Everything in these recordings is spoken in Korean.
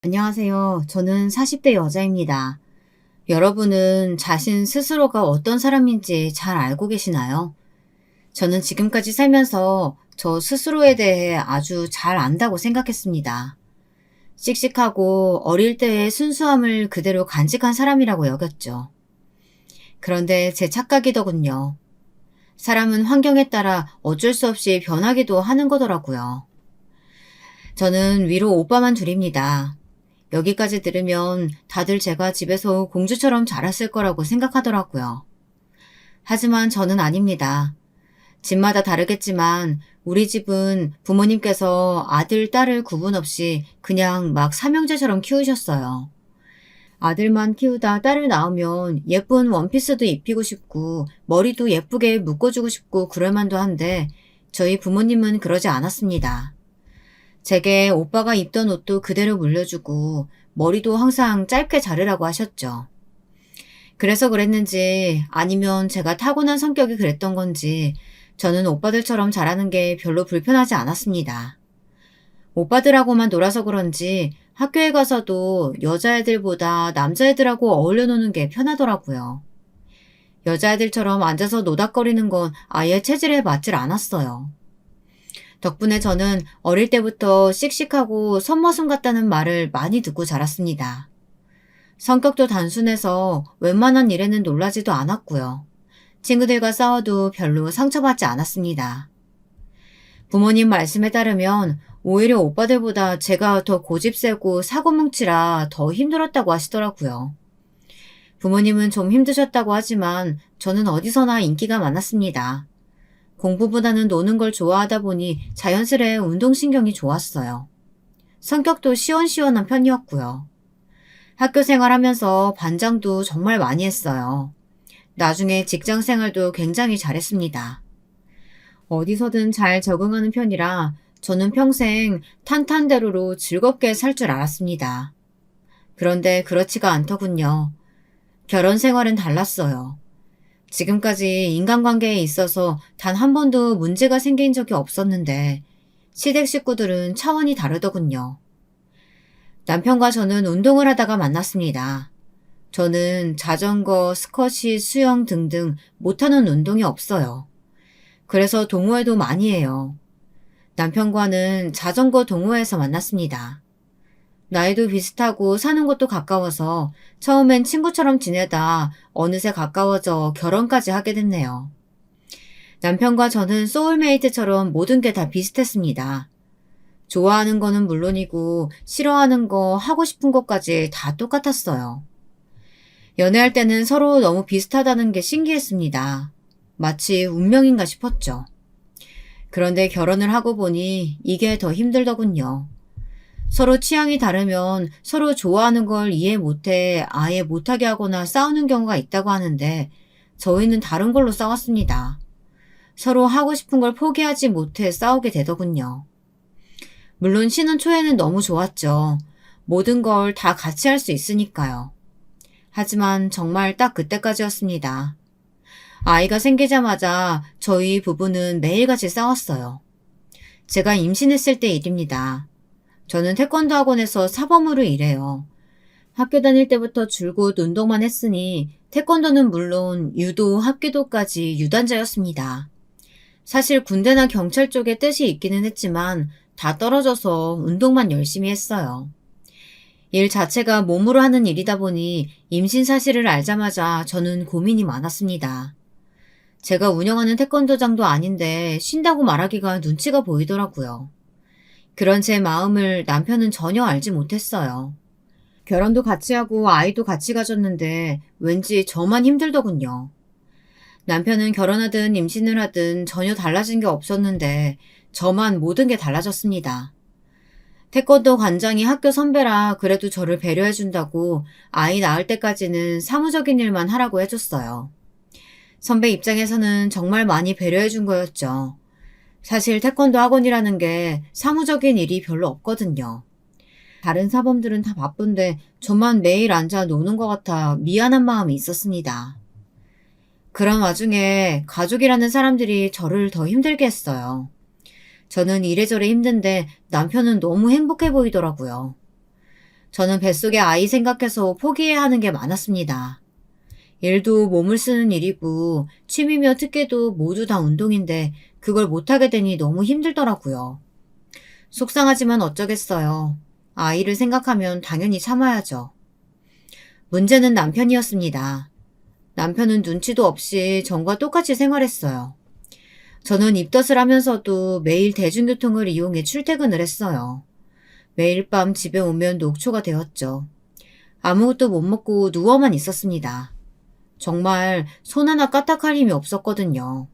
안녕하세요. 저는 40대 여자입니다. 여러분은 자신 스스로가 어떤 사람인지 잘 알고 계시나요? 저는 지금까지 살면서 저 스스로에 대해 아주 잘 안다고 생각했습니다. 씩씩하고 어릴 때의 순수함을 그대로 간직한 사람이라고 여겼죠. 그런데 제 착각이더군요. 사람은 환경에 따라 어쩔 수 없이 변하기도 하는 거더라고요. 저는 위로 오빠만 둘입니다. 여기까지 들으면 다들 제가 집에서 공주처럼 자랐을 거라고 생각하더라고요. 하지만 저는 아닙니다. 집마다 다르겠지만 우리 집은 부모님께서 아들, 딸을 구분 없이 그냥 막 삼형제처럼 키우셨어요. 아들만 키우다 딸을 낳으면 예쁜 원피스도 입히고 싶고 머리도 예쁘게 묶어주고 싶고 그럴만도 한데 저희 부모님은 그러지 않았습니다. 제게 오빠가 입던 옷도 그대로 물려주고 머리도 항상 짧게 자르라고 하셨죠. 그래서 그랬는지 아니면 제가 타고난 성격이 그랬던 건지 저는 오빠들처럼 자라는 게 별로 불편하지 않았습니다. 오빠들하고만 놀아서 그런지 학교에 가서도 여자애들보다 남자애들하고 어울려 노는 게 편하더라고요. 여자애들처럼 앉아서 노닥거리는 건 아예 체질에 맞질 않았어요. 덕분에 저는 어릴 때부터 씩씩하고 선머슴 같다는 말을 많이 듣고 자랐습니다. 성격도 단순해서 웬만한 일에는 놀라지도 않았고요. 친구들과 싸워도 별로 상처받지 않았습니다. 부모님 말씀에 따르면 오히려 오빠들보다 제가 더 고집세고 사고뭉치라 더 힘들었다고 하시더라고요. 부모님은 좀 힘드셨다고 하지만 저는 어디서나 인기가 많았습니다. 공부보다는 노는 걸 좋아하다 보니 자연스레 운동신경이 좋았어요. 성격도 시원시원한 편이었고요. 학교 생활하면서 반장도 정말 많이 했어요. 나중에 직장 생활도 굉장히 잘했습니다. 어디서든 잘 적응하는 편이라 저는 평생 탄탄대로로 즐겁게 살 줄 알았습니다. 그런데 그렇지가 않더군요. 결혼 생활은 달랐어요. 지금까지 인간관계에 있어서 단 한 번도 문제가 생긴 적이 없었는데 시댁 식구들은 차원이 다르더군요. 남편과 저는 운동을 하다가 만났습니다. 저는 자전거, 스쿼시, 수영 등등 못하는 운동이 없어요. 그래서 동호회도 많이 해요. 남편과는 자전거 동호회에서 만났습니다. 나이도 비슷하고 사는 곳도 가까워서 처음엔 친구처럼 지내다 어느새 가까워져 결혼까지 하게 됐네요. 남편과 저는 소울메이트처럼 모든 게 다 비슷했습니다. 좋아하는 거는 물론이고 싫어하는 거, 하고 싶은 것까지 다 똑같았어요. 연애할 때는 서로 너무 비슷하다는 게 신기했습니다. 마치 운명인가 싶었죠. 그런데 결혼을 하고 보니 이게 더 힘들더군요. 서로 취향이 다르면 서로 좋아하는 걸 이해 못해 아예 못하게 하거나 싸우는 경우가 있다고 하는데 저희는 다른 걸로 싸웠습니다. 서로 하고 싶은 걸 포기하지 못해 싸우게 되더군요. 물론 신혼 초에는 너무 좋았죠. 모든 걸 다 같이 할 수 있으니까요. 하지만 정말 딱 그때까지였습니다. 아이가 생기자마자 저희 부부는 매일같이 싸웠어요. 제가 임신했을 때 일입니다. 저는 태권도 학원에서 사범으로 일해요. 학교 다닐 때부터 줄곧 운동만 했으니 태권도는 물론 유도, 합기도까지 유단자였습니다. 사실 군대나 경찰 쪽에 뜻이 있기는 했지만 다 떨어져서 운동만 열심히 했어요. 일 자체가 몸으로 하는 일이다 보니 임신 사실을 알자마자 저는 고민이 많았습니다. 제가 운영하는 태권도장도 아닌데 쉰다고 말하기가 눈치가 보이더라고요. 그런 제 마음을 남편은 전혀 알지 못했어요. 결혼도 같이 하고 아이도 같이 가졌는데 왠지 저만 힘들더군요. 남편은 결혼하든 임신을 하든 전혀 달라진 게 없었는데 저만 모든 게 달라졌습니다. 태권도 관장이 학교 선배라 그래도 저를 배려해준다고 아이 낳을 때까지는 사무적인 일만 하라고 해줬어요. 선배 입장에서는 정말 많이 배려해준 거였죠. 사실 태권도 학원이라는 게 사무적인 일이 별로 없거든요. 다른 사범들은 다 바쁜데 저만 매일 앉아 노는 것 같아 미안한 마음이 있었습니다. 그런 와중에 가족이라는 사람들이 저를 더 힘들게 했어요. 저는 이래저래 힘든데 남편은 너무 행복해 보이더라고요. 저는 뱃속의 아이 생각해서 포기해야 하는 게 많았습니다. 일도 몸을 쓰는 일이고 취미며 특기도 모두 다 운동인데 그걸 못하게 되니 너무 힘들더라고요. 속상하지만 어쩌겠어요. 아이를 생각하면 당연히 참아야죠. 문제는 남편이었습니다. 남편은 눈치도 없이 전과 똑같이 생활했어요. 저는 입덧을 하면서도 매일 대중교통을 이용해 출퇴근을 했어요. 매일 밤 집에 오면 녹초가 되었죠. 아무것도 못 먹고 누워만 있었습니다. 정말 손 하나 까딱할 힘이 없었거든요.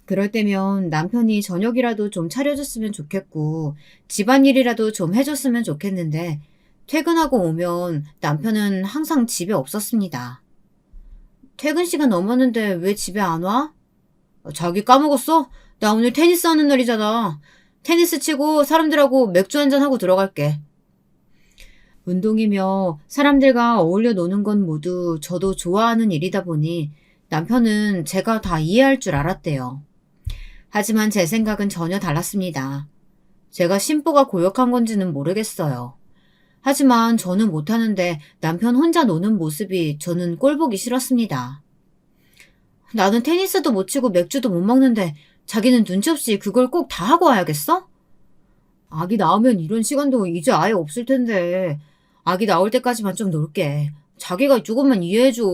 그럴 때면 남편이 저녁이라도 좀 차려줬으면 좋겠고 집안일이라도 좀 해줬으면 좋겠는데 퇴근하고 오면 남편은 항상 집에 없었습니다. 퇴근 시간 넘었는데 왜 집에 안 와? 자기 까먹었어? 나 오늘 테니스 하는 날이잖아. 테니스 치고 사람들하고 맥주 한잔 하고 들어갈게. 운동이며 사람들과 어울려 노는 건 모두 저도 좋아하는 일이다 보니 남편은 제가 다 이해할 줄 알았대요. 하지만 제 생각은 전혀 달랐습니다. 제가 심보가 고역한 건지는 모르겠어요. 하지만 저는 못하는데 남편 혼자 노는 모습이 저는 꼴보기 싫었습니다. 나는 테니스도 못 치고 맥주도 못 먹는데 자기는 눈치 없이 그걸 꼭 다 하고 와야겠어? 아기 낳으면 이런 시간도 이제 아예 없을 텐데 아기 나올 때까지만 좀 놀게. 자기가 조금만 이해해줘.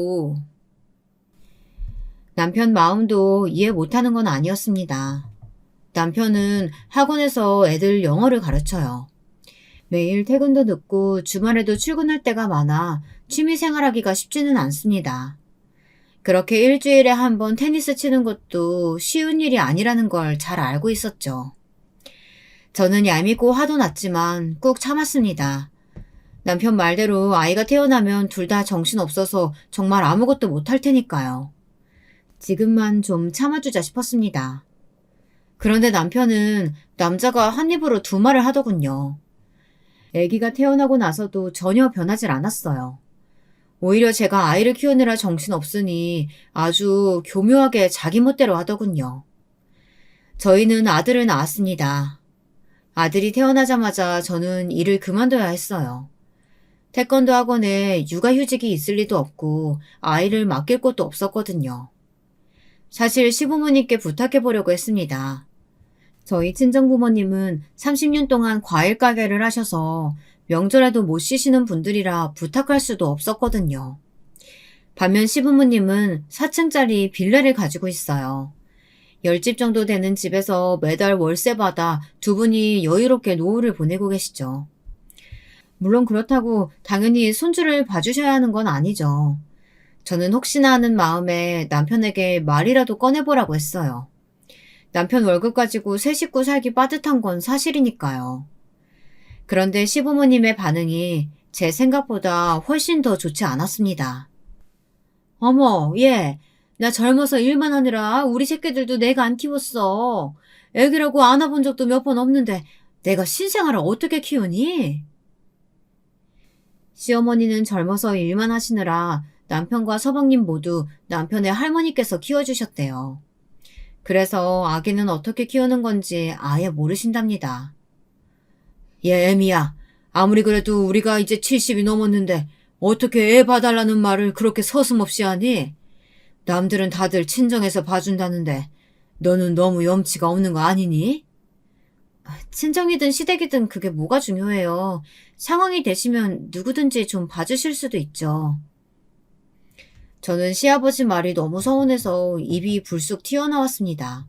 남편 마음도 이해 못하는 건 아니었습니다. 남편은 학원에서 애들 영어를 가르쳐요. 매일 퇴근도 늦고 주말에도 출근할 때가 많아 취미 생활하기가 쉽지는 않습니다. 그렇게 일주일에 한 번 테니스 치는 것도 쉬운 일이 아니라는 걸 잘 알고 있었죠. 저는 얄밉고 화도 났지만 꾹 참았습니다. 남편 말대로 아이가 태어나면 둘 다 정신없어서 정말 아무것도 못할 테니까요. 지금만 좀 참아주자 싶었습니다. 그런데 남편은 남자가 한 입으로 두 말을 하더군요. 아기가 태어나고 나서도 전혀 변하질 않았어요. 오히려 제가 아이를 키우느라 정신없으니 아주 교묘하게 자기 멋대로 하더군요. 저희는 아들을 낳았습니다. 아들이 태어나자마자 저는 일을 그만둬야 했어요. 태권도 학원에 육아휴직이 있을 리도 없고 아이를 맡길 곳도 없었거든요. 사실 시부모님께 부탁해보려고 했습니다. 저희 친정부모님은 30년 동안 과일 가게를 하셔서 명절에도 못 쉬시는 분들이라 부탁할 수도 없었거든요. 반면 시부모님은 4층짜리 빌라를 가지고 있어요. 10집 정도 되는 집에서 매달 월세 받아 두 분이 여유롭게 노후를 보내고 계시죠. 물론 그렇다고 당연히 손주를 봐주셔야 하는 건 아니죠. 저는 혹시나 하는 마음에 남편에게 말이라도 꺼내보라고 했어요. 남편 월급 가지고 세 식구 살기 빠듯한 건 사실이니까요. 그런데 시부모님의 반응이 제 생각보다 훨씬 더 좋지 않았습니다. 어머, 얘, 나 젊어서 일만 하느라 우리 새끼들도 내가 안 키웠어. 애기라고 안아본 적도 몇 번 없는데 내가 신생아를 어떻게 키우니? 시어머니는 젊어서 일만 하시느라 남편과 서방님 모두 남편의 할머니께서 키워주셨대요. 그래서 아기는 어떻게 키우는 건지 아예 모르신답니다. 얘 애미야, 아무리 그래도 우리가 이제 70이 넘었는데 어떻게 애 봐달라는 말을 그렇게 서슴없이 하니? 남들은 다들 친정에서 봐준다는데 너는 너무 염치가 없는 거 아니니? 친정이든 시댁이든 그게 뭐가 중요해요. 상황이 되시면 누구든지 좀 봐주실 수도 있죠. 저는 시아버지 말이 너무 서운해서 입이 불쑥 튀어나왔습니다.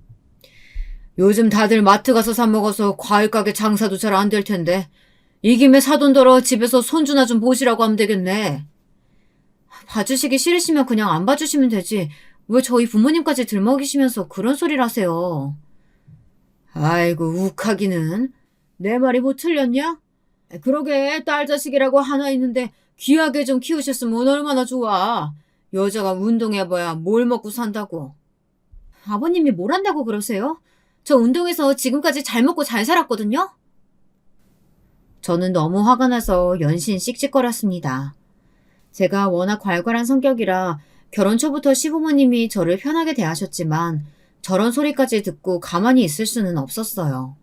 요즘 다들 마트 가서 사 먹어서 과일 가게 장사도 잘 안 될 텐데 이 김에 사돈더러 집에서 손주나 좀 보시라고 하면 되겠네. 봐주시기 싫으시면 그냥 안 봐주시면 되지. 왜 저희 부모님까지 들먹이시면서 그런 소리를 하세요. 아이고 욱하기는. 내 말이 뭐 틀렸냐? 그러게 딸 자식이라고 하나 있는데 귀하게 좀 키우셨으면 얼마나 좋아. 여자가 운동해봐야 뭘 먹고 산다고. 아버님이 뭘 한다고 그러세요? 저 운동해서 지금까지 잘 먹고 잘 살았거든요? 저는 너무 화가 나서 연신 씩씩거렸습니다. 제가 워낙 괄괄한 성격이라 결혼 초부터 시부모님이 저를 편하게 대하셨지만 저런 소리까지 듣고 가만히 있을 수는 없었어요.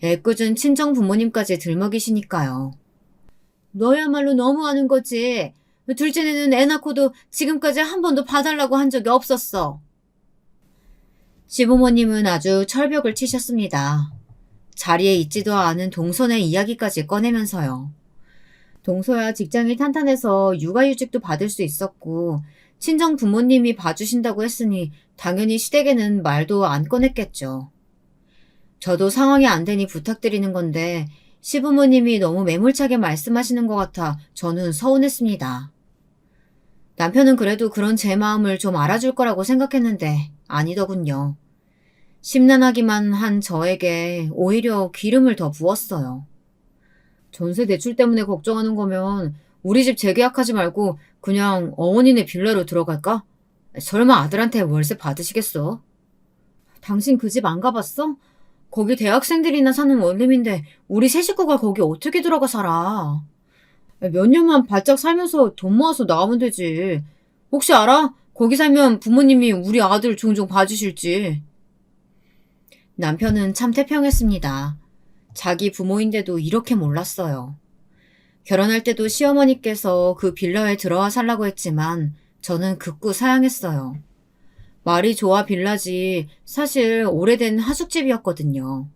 애꿎은 친정 부모님까지 들먹이시니까요. 너야말로 너무하는 거지. 둘째는 애 낳고도 지금까지 한 번도 봐달라고 한 적이 없었어. 시부모님은 아주 철벽을 치셨습니다. 자리에 있지도 않은 동선의 이야기까지 꺼내면서요. 동서야 직장이 탄탄해서 육아휴직도 받을 수 있었고 친정 부모님이 봐주신다고 했으니 당연히 시댁에는 말도 안 꺼냈겠죠. 저도 상황이 안 되니 부탁드리는 건데 시부모님이 너무 매몰차게 말씀하시는 것 같아 저는 서운했습니다. 남편은 그래도 그런 제 마음을 좀 알아줄 거라고 생각했는데 아니더군요. 심란하기만 한 저에게 오히려 기름을 더 부었어요. 전세 대출 때문에 걱정하는 거면 우리 집 재계약하지 말고 그냥 어머니네 빌라로 들어갈까? 설마 아들한테 월세 받으시겠어? 당신 그 집 안 가봤어? 거기 대학생들이나 사는 원룸인데 우리 세 식구가 거기 어떻게 들어가 살아? 몇 년만 바짝 살면서 돈 모아서 나오면 되지. 혹시 알아? 거기 살면 부모님이 우리 아들 종종 봐주실지. 남편은 참 태평했습니다. 자기 부모인데도 이렇게 몰랐어요. 결혼할 때도 시어머니께서 그 빌라에 들어와 살라고 했지만 저는 극구 사양했어요. 말이 좋아 빌라지 사실 오래된 하숙집이었거든요.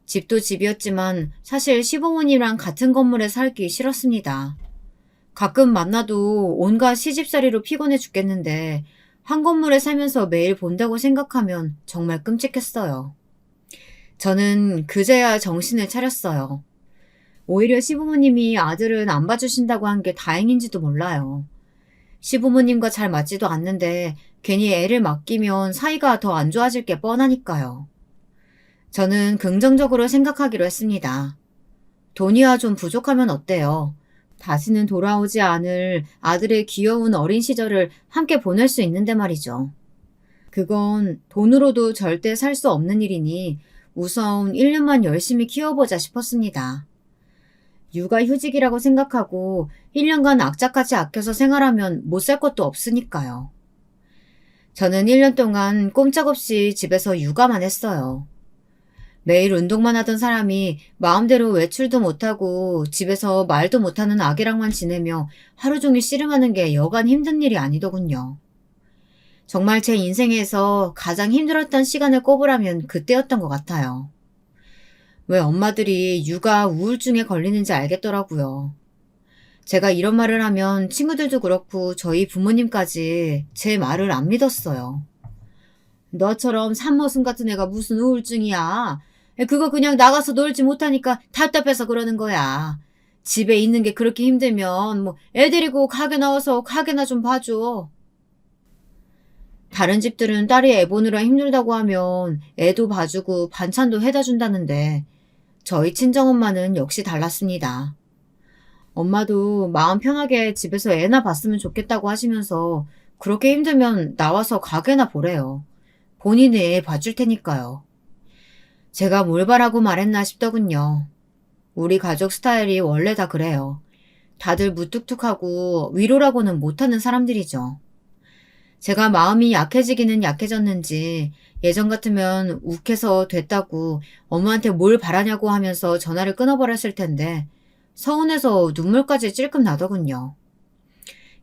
집도 집이었지만 사실 시부모님이랑 같은 건물에 살기 싫었습니다. 가끔 만나도 온갖 시집살이로 피곤해 죽겠는데 한 건물에 살면서 매일 본다고 생각하면 정말 끔찍했어요. 저는 그제야 정신을 차렸어요. 오히려 시부모님이 아들은 안 봐주신다고 한 게 다행인지도 몰라요. 시부모님과 잘 맞지도 않는데 괜히 애를 맡기면 사이가 더 안 좋아질 게 뻔하니까요. 저는 긍정적으로 생각하기로 했습니다. 돈이야 좀 부족하면 어때요? 다시는 돌아오지 않을 아들의 귀여운 어린 시절을 함께 보낼 수 있는데 말이죠. 그건 돈으로도 절대 살 수 없는 일이니 우선 1년만 열심히 키워보자 싶었습니다. 육아휴직이라고 생각하고 1년간 악착같이 아껴서 생활하면 못 살 것도 없으니까요. 저는 1년 동안 꼼짝없이 집에서 육아만 했어요. 매일 운동만 하던 사람이 마음대로 외출도 못하고 집에서 말도 못하는 아기랑만 지내며 하루 종일 씨름하는 게 여간 힘든 일이 아니더군요. 정말 제 인생에서 가장 힘들었던 시간을 꼽으라면 그때였던 것 같아요. 왜 엄마들이 육아 우울증에 걸리는지 알겠더라고요. 제가 이런 말을 하면 친구들도 그렇고 저희 부모님까지 제 말을 안 믿었어요. 너처럼 산머슴 같은 애가 무슨 우울증이야. 그거 그냥 나가서 놀지 못하니까 답답해서 그러는 거야. 집에 있는 게 그렇게 힘들면 뭐 애 데리고 가게 나와서 가게나 좀 봐줘. 다른 집들은 딸이 애 보느라 힘들다고 하면 애도 봐주고 반찬도 해다 준다는데 저희 친정엄마는 역시 달랐습니다. 엄마도 마음 편하게 집에서 애나 봤으면 좋겠다고 하시면서 그렇게 힘들면 나와서 가게나 보래요. 본인이 애 봐줄 테니까요. 제가 뭘 바라고 말했나 싶더군요. 우리 가족 스타일이 원래 다 그래요. 다들 무뚝뚝하고 위로라고는 못하는 사람들이죠. 제가 마음이 약해지기는 약해졌는지 예전 같으면 욱해서 됐다고 엄마한테 뭘 바라냐고 하면서 전화를 끊어버렸을 텐데 서운해서 눈물까지 찔끔 나더군요.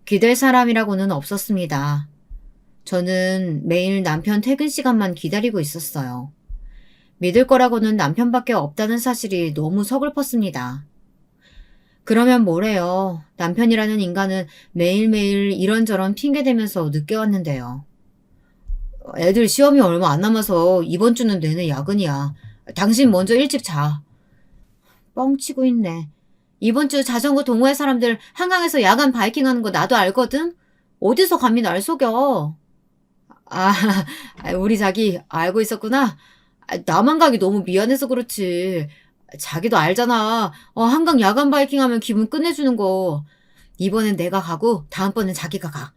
기댈 사람이라고는 없었습니다. 저는 매일 남편 퇴근 시간만 기다리고 있었어요. 믿을 거라고는 남편밖에 없다는 사실이 너무 서글펐습니다. 그러면 뭐래요. 남편이라는 인간은 매일매일 이런저런 핑계대면서 늦게 왔는데요. 애들 시험이 얼마 안 남아서 이번 주는 내내 야근이야. 당신 먼저 일찍 자. 뻥치고 있네. 이번 주 자전거 동호회 사람들 한강에서 야간 바이킹하는 거 나도 알거든? 어디서 감히 날 속여? 아, 우리 자기 알고 있었구나. 나만 가기 너무 미안해서 그렇지. 자기도 알잖아. 한강 야간 바이킹 하면 기분 끝내주는 거. 이번엔 내가 가고 다음번엔 자기가 가.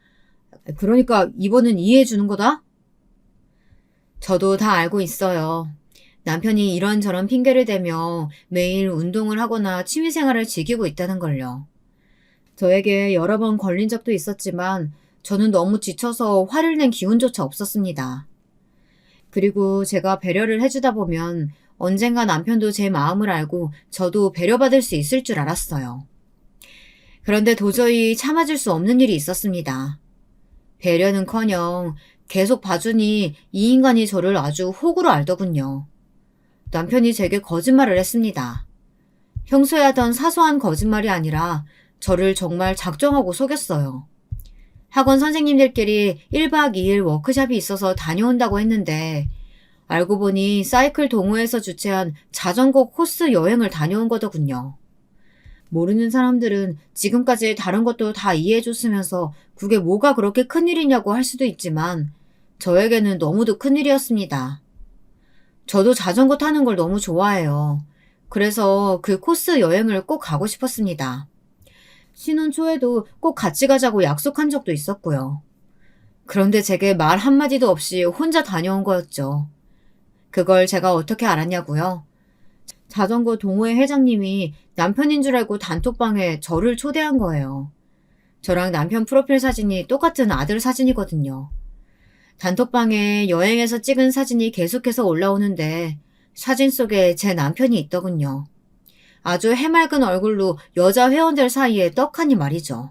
그러니까 이번엔 이해해주는 거다? 저도 다 알고 있어요. 남편이 이런저런 핑계를 대며 매일 운동을 하거나 취미생활을 즐기고 있다는 걸요. 저에게 여러 번 걸린 적도 있었지만 저는 너무 지쳐서 화를 낸 기운조차 없었습니다. 그리고 제가 배려를 해주다 보면 언젠가 남편도 제 마음을 알고 저도 배려받을 수 있을 줄 알았어요. 그런데 도저히 참아줄 수 없는 일이 있었습니다. 배려는커녕 계속 봐주니 이 인간이 저를 아주 호구로 알더군요. 남편이 제게 거짓말을 했습니다. 평소에 하던 사소한 거짓말이 아니라 저를 정말 작정하고 속였어요. 학원 선생님들끼리 1박 2일 워크숍이 있어서 다녀온다고 했는데 알고 보니 사이클 동호회에서 주최한 자전거 코스 여행을 다녀온 거더군요. 모르는 사람들은 지금까지 다른 것도 다 이해해줬으면서 그게 뭐가 그렇게 큰일이냐고 할 수도 있지만 저에게는 너무도 큰일이었습니다. 저도 자전거 타는 걸 너무 좋아해요. 그래서 그 코스 여행을 꼭 가고 싶었습니다. 신혼 초에도 꼭 같이 가자고 약속한 적도 있었고요. 그런데 제게 말 한마디도 없이 혼자 다녀온 거였죠. 그걸 제가 어떻게 알았냐고요? 자전거 동호회 회장님이 남편인 줄 알고 단톡방에 저를 초대한 거예요. 저랑 남편 프로필 사진이 똑같은 아들 사진이거든요. 단톡방에 여행에서 찍은 사진이 계속해서 올라오는데 사진 속에 제 남편이 있더군요. 아주 해맑은 얼굴로 여자 회원들 사이에 떡하니 말이죠.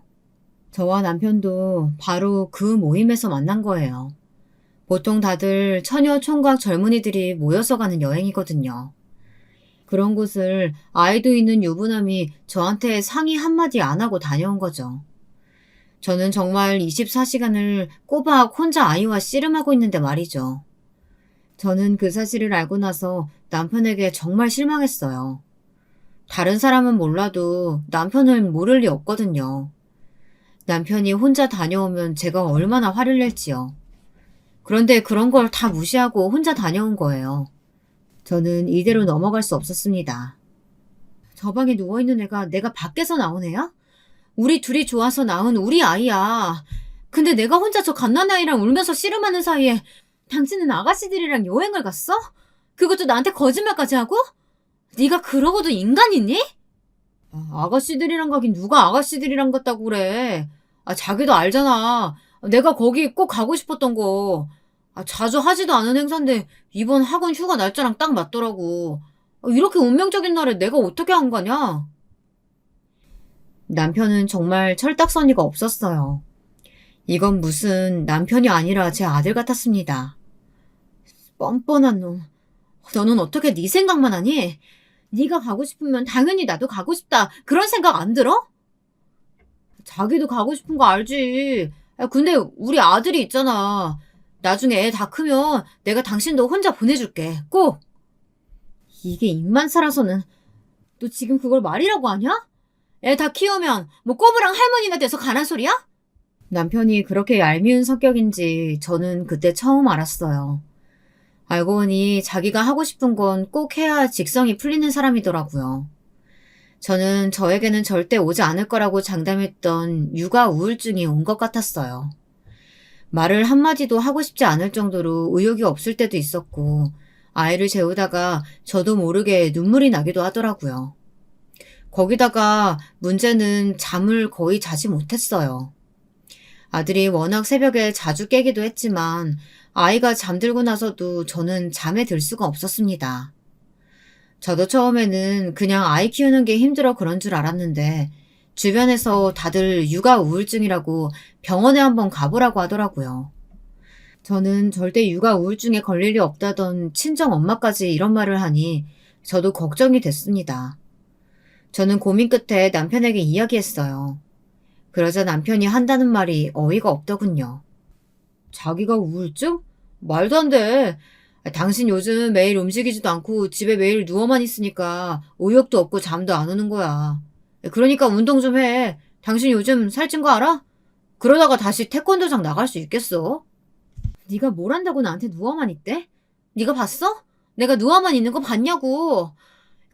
저와 남편도 바로 그 모임에서 만난 거예요. 보통 다들 처녀 총각 젊은이들이 모여서 가는 여행이거든요. 그런 곳을 아이도 있는 유부남이 저한테 상의 한마디 안 하고 다녀온 거죠. 저는 정말 24시간을 꼬박 혼자 아이와 씨름하고 있는데 말이죠. 저는 그 사실을 알고 나서 남편에게 정말 실망했어요. 다른 사람은 몰라도 남편은 모를 리 없거든요. 남편이 혼자 다녀오면 제가 얼마나 화를 낼지요. 그런데 그런 걸 다 무시하고 혼자 다녀온 거예요. 저는 이대로 넘어갈 수 없었습니다. 저 방에 누워있는 애가 내가 밖에서 나온 애야? 우리 둘이 좋아서 낳은 우리 아이야. 근데 내가 혼자 저 갓난아이랑 울면서 씨름하는 사이에 당신은 아가씨들이랑 여행을 갔어? 그것도 나한테 거짓말까지 하고? 네가 그러고도 인간이니? 아가씨들이랑 가긴 누가 아가씨들이랑 갔다고 그래. 자기도 알잖아. 내가 거기 꼭 가고 싶었던 거. 자주 하지도 않은 행사인데 이번 학원 휴가 날짜랑 딱 맞더라고. 이렇게 운명적인 날에 내가 어떻게 안 가냐? 남편은 정말 철딱서니가 없었어요. 이건 무슨 남편이 아니라 제 아들 같았습니다. 뻔뻔한 놈. 너는 어떻게 네 생각만 하니? 네가 가고 싶으면 당연히 나도 가고 싶다. 그런 생각 안 들어? 자기도 가고 싶은 거 알지. 근데 우리 아들이 있잖아. 나중에 애 다 크면 내가 당신도 혼자 보내줄게. 꼭. 이게 입만 살아서는. 너 지금 그걸 말이라고 하냐? 애 다 키우면 뭐 꼬부랑 할머니가 돼서 가란 소리야? 남편이 그렇게 얄미운 성격인지 저는 그때 처음 알았어요. 알고 보니 자기가 하고 싶은 건 꼭 해야 직성이 풀리는 사람이더라고요. 저는 저에게는 절대 오지 않을 거라고 장담했던 육아 우울증이 온 것 같았어요. 말을 한마디도 하고 싶지 않을 정도로 의욕이 없을 때도 있었고 아이를 재우다가 저도 모르게 눈물이 나기도 하더라고요. 거기다가 문제는 잠을 거의 자지 못했어요. 아들이 워낙 새벽에 자주 깨기도 했지만 아이가 잠들고 나서도 저는 잠에 들 수가 없었습니다. 저도 처음에는 그냥 아이 키우는 게 힘들어 그런 줄 알았는데 주변에서 다들 육아 우울증이라고 병원에 한번 가보라고 하더라고요. 저는 절대 육아 우울증에 걸릴 리 없다던 친정 엄마까지 이런 말을 하니 저도 걱정이 됐습니다. 저는 고민 끝에 남편에게 이야기했어요. 그러자 남편이 한다는 말이 어이가 없더군요. 자기가 우울증? 말도 안 돼. 당신 요즘 매일 움직이지도 않고 집에 매일 누워만 있으니까 의욕도 없고 잠도 안 오는 거야. 그러니까 운동 좀 해. 당신 요즘 살찐 거 알아? 그러다가 다시 태권도장 나갈 수 있겠어? 네가 뭘 한다고 나한테 누워만 있대? 네가 봤어? 내가 누워만 있는 거 봤냐고.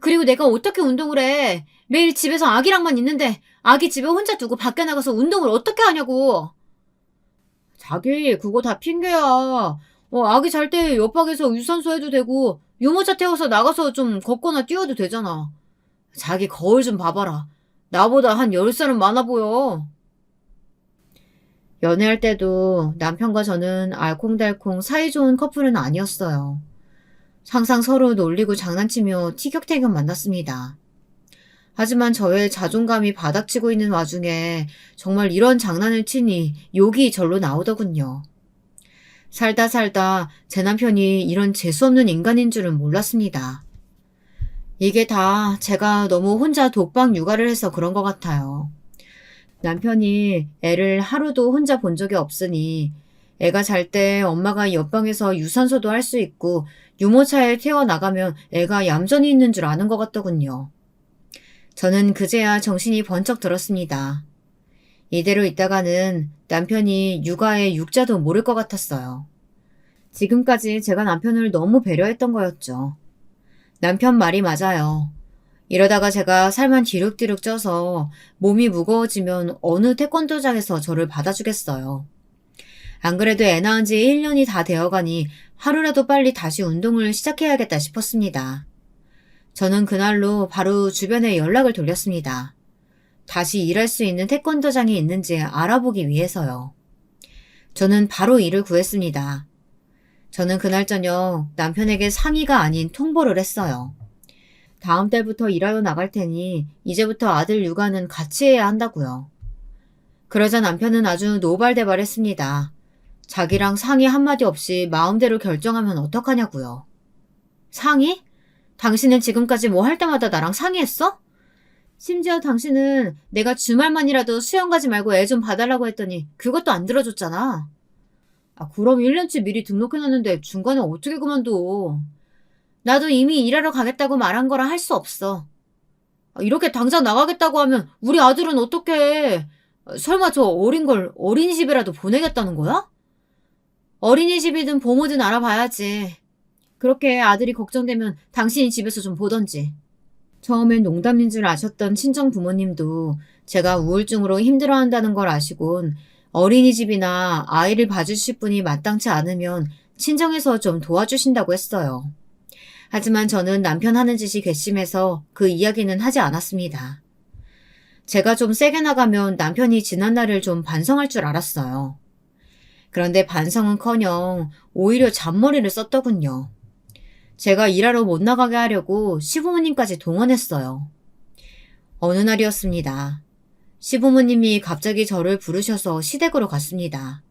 그리고 내가 어떻게 운동을 해. 매일 집에서 아기랑만 있는데 아기 집에 혼자 두고 밖에 나가서 운동을 어떻게 하냐고. 자기 그거 다 핑계야. 아기 잘 때 옆방에서 유산소 해도 되고 유모차 태워서 나가서 좀 걷거나 뛰어도 되잖아. 자기 거울 좀 봐봐라. 나보다 한 10살은 많아 보여. 연애할 때도 남편과 저는 알콩달콩 사이좋은 커플은 아니었어요. 항상 서로 놀리고 장난치며 티격태격 만났습니다. 하지만 저의 자존감이 바닥치고 있는 와중에 정말 이런 장난을 치니 욕이 절로 나오더군요. 살다 살다 제 남편이 이런 재수없는 인간인 줄은 몰랐습니다. 이게 다 제가 너무 혼자 독박 육아를 해서 그런 것 같아요. 남편이 애를 하루도 혼자 본 적이 없으니 애가 잘 때 엄마가 옆방에서 유산소도 할 수 있고 유모차에 태워나가면 애가 얌전히 있는 줄 아는 것 같더군요. 저는 그제야 정신이 번쩍 들었습니다. 이대로 있다가는 남편이 육아의 육자도 모를 것 같았어요. 지금까지 제가 남편을 너무 배려했던 거였죠. 남편 말이 맞아요. 이러다가 제가 살만 뒤룩뒤룩 쪄서 몸이 무거워지면 어느 태권도장에서 저를 받아주겠어요. 안 그래도 애 낳은 지 1년이 다 되어가니 하루라도 빨리 다시 운동을 시작해야겠다 싶었습니다. 저는 그날로 바로 주변에 연락을 돌렸습니다. 다시 일할 수 있는 태권도장이 있는지 알아보기 위해서요. 저는 바로 일을 구했습니다. 저는 그날 저녁 남편에게 상의가 아닌 통보를 했어요. 다음 달부터 일하러 나갈 테니 이제부터 아들 육아는 같이 해야 한다고요. 그러자 남편은 아주 노발대발했습니다. 자기랑 상의 한마디 없이 마음대로 결정하면 어떡하냐고요. 상의? 당신은 지금까지 뭐 할 때마다 나랑 상의했어? 심지어 당신은 내가 주말만이라도 수영 가지 말고 애 좀 봐달라고 했더니 그것도 안 들어줬잖아. 그럼 1년치 미리 등록해놨는데 중간에 어떻게 그만둬. 나도 이미 일하러 가겠다고 말한 거라 할 수 없어. 이렇게 당장 나가겠다고 하면 우리 아들은 어떡해. 설마 저 어린 걸 어린이집이라도 보내겠다는 거야? 어린이집이든 보모든 알아봐야지. 그렇게 아들이 걱정되면 당신이 집에서 좀 보던지. 처음엔 농담인 줄 아셨던 친정 부모님도 제가 우울증으로 힘들어한다는 걸 아시곤 어린이집이나 아이를 봐주실 분이 마땅치 않으면 친정에서 좀 도와주신다고 했어요. 하지만 저는 남편 하는 짓이 괘씸해서 그 이야기는 하지 않았습니다. 제가 좀 세게 나가면 남편이 지난날을 좀 반성할 줄 알았어요. 그런데 반성은커녕 오히려 잔머리를 썼더군요. 제가 일하러 못 나가게 하려고 시부모님까지 동원했어요. 어느 날이었습니다. 시부모님이 갑자기 저를 부르셔서 시댁으로 갔습니다.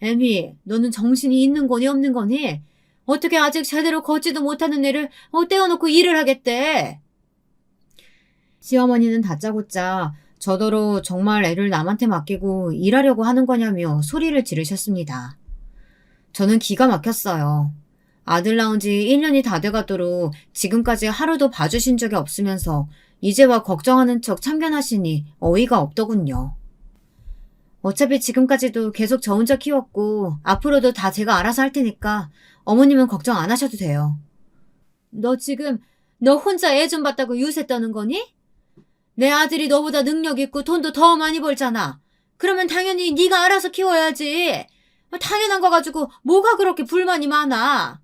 애미, 너는 정신이 있는 거니 없는 거니? 어떻게 아직 제대로 걷지도 못하는 애를 떼어놓고 일을 하겠대? 시어머니는 다짜고짜 저더러 정말 애를 남한테 맡기고 일하려고 하는 거냐며 소리를 지르셨습니다. 저는 기가 막혔어요. 아들 낳은 지 1년이 다 돼가도록 지금까지 하루도 봐주신 적이 없으면서 이제 와 걱정하는 척 참견하시니 어이가 없더군요. 어차피 지금까지도 계속 저 혼자 키웠고 앞으로도 다 제가 알아서 할 테니까 어머님은 걱정 안 하셔도 돼요. 너 지금 너 혼자 애 좀 봤다고 유세 떠는 거니? 내 아들이 너보다 능력 있고 돈도 더 많이 벌잖아. 그러면 당연히 네가 알아서 키워야지. 당연한 거 가지고 뭐가 그렇게 불만이 많아.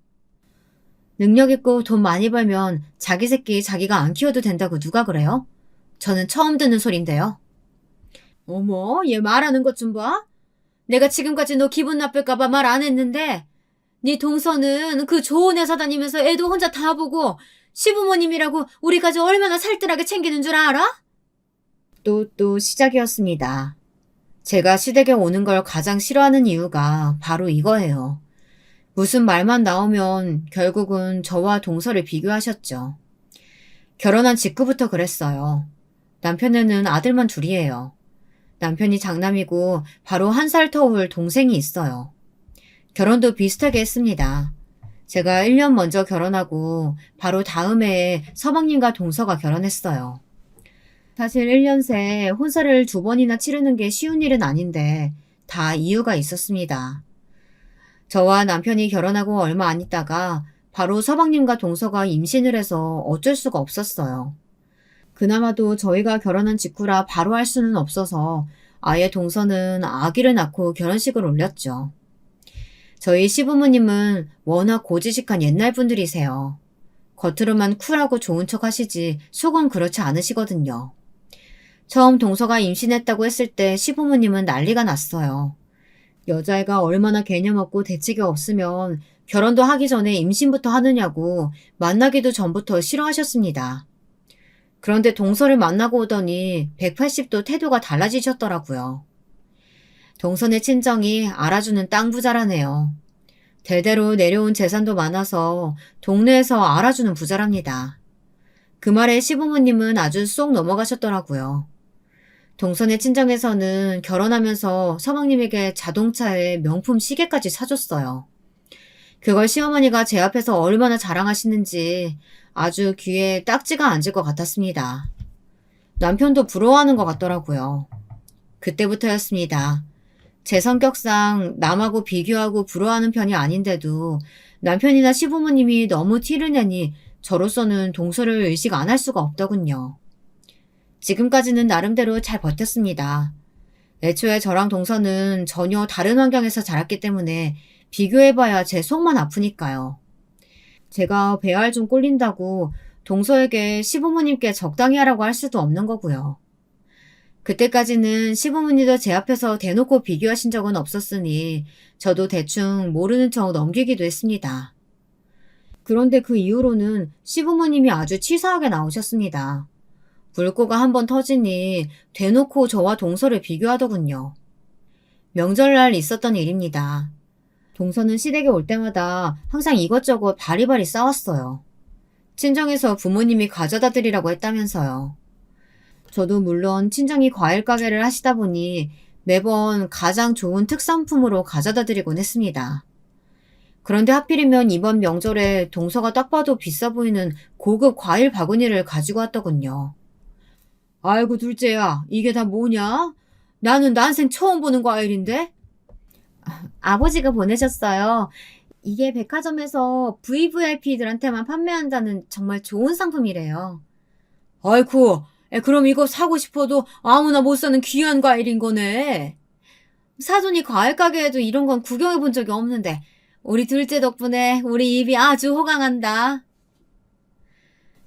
능력 있고 돈 많이 벌면 자기 새끼 자기가 안 키워도 된다고 누가 그래요? 저는 처음 듣는 소린데요. 어머, 얘 말하는 것 좀 봐. 내가 지금까지 너 기분 나쁠까봐 말 안 했는데 네 동서는 그 좋은 회사 다니면서 애도 혼자 다 보고 시부모님이라고 우리까지 얼마나 살뜰하게 챙기는 줄 알아? 또 시작이었습니다. 제가 시댁에 오는 걸 가장 싫어하는 이유가 바로 이거예요. 무슨 말만 나오면 결국은 저와 동서를 비교하셨죠. 결혼한 직후부터 그랬어요. 남편에는 아들만 둘이에요. 남편이 장남이고 바로 1살 터울 동생이 있어요. 결혼도 비슷하게 했습니다. 제가 1년 먼저 결혼하고 바로 다음 해에 서방님과 동서가 결혼했어요. 사실 1년 새 혼사를 2번이나 치르는 게 쉬운 일은 아닌데 다 이유가 있었습니다. 저와 남편이 결혼하고 얼마 안 있다가 바로 서방님과 동서가 임신을 해서 어쩔 수가 없었어요. 그나마도 저희가 결혼한 직후라 바로 할 수는 없어서 아예 동서는 아기를 낳고 결혼식을 올렸죠. 저희 시부모님은 워낙 고지식한 옛날 분들이세요. 겉으로만 쿨하고 좋은 척 하시지 속은 그렇지 않으시거든요. 처음 동서가 임신했다고 했을 때 시부모님은 난리가 났어요. 여자애가 얼마나 개념 없고 대책이 없으면 결혼도 하기 전에 임신부터 하느냐고 만나기도 전부터 싫어하셨습니다. 그런데 동서를 만나고 오더니 180도 태도가 달라지셨더라고요. 동선의 친정이 알아주는 땅 부자라네요. 대대로 내려온 재산도 많아서 동네에서 알아주는 부자랍니다. 그 말에 시부모님은 아주 쏙 넘어가셨더라고요. 동선의 친정에서는 결혼하면서 서방님에게 자동차에 명품 시계까지 사줬어요. 그걸 시어머니가 제 앞에서 얼마나 자랑하시는지 아주 귀에 딱지가 앉을 것 같았습니다. 남편도 부러워하는 것 같더라고요. 그때부터였습니다. 제 성격상 남하고 비교하고 부러워하는 편이 아닌데도 남편이나 시부모님이 너무 티를 내니 저로서는 동서를 의식 안 할 수가 없더군요. 지금까지는 나름대로 잘 버텼습니다. 애초에 저랑 동서는 전혀 다른 환경에서 자랐기 때문에 비교해봐야 제 속만 아프니까요. 제가 배알 좀 꼴린다고 동서에게 시부모님께 적당히 하라고 할 수도 없는 거고요. 그때까지는 시부모님도 제 앞에서 대놓고 비교하신 적은 없었으니 저도 대충 모르는 척 넘기기도 했습니다. 그런데 그 이후로는 시부모님이 아주 치사하게 나오셨습니다. 불고가 한번 터지니 대놓고 저와 동서를 비교하더군요. 명절날 있었던 일입니다. 동서는 시댁에 올 때마다 항상 이것저것 바리바리 싸웠어요. 친정에서 부모님이 가져다 드리라고 했다면서요. 저도 물론 친정이 과일 가게를 하시다 보니 매번 가장 좋은 특산품으로 가져다 드리곤 했습니다. 그런데 하필이면 이번 명절에 동서가 딱 봐도 비싸 보이는 고급 과일 바구니를 가지고 왔더군요. 아이고 둘째야, 이게 다 뭐냐? 나는 난생 처음 보는 과일인데? 아버지가 보내셨어요. 이게 백화점에서 VVIP들한테만 판매한다는 정말 좋은 상품이래요. 아이쿠, 그럼 이거 사고 싶어도 아무나 못 사는 귀한 과일인 거네. 사돈이 과일 가게에도 이런 건 구경해 본 적이 없는데 우리 둘째 덕분에 우리 입이 아주 호강한다.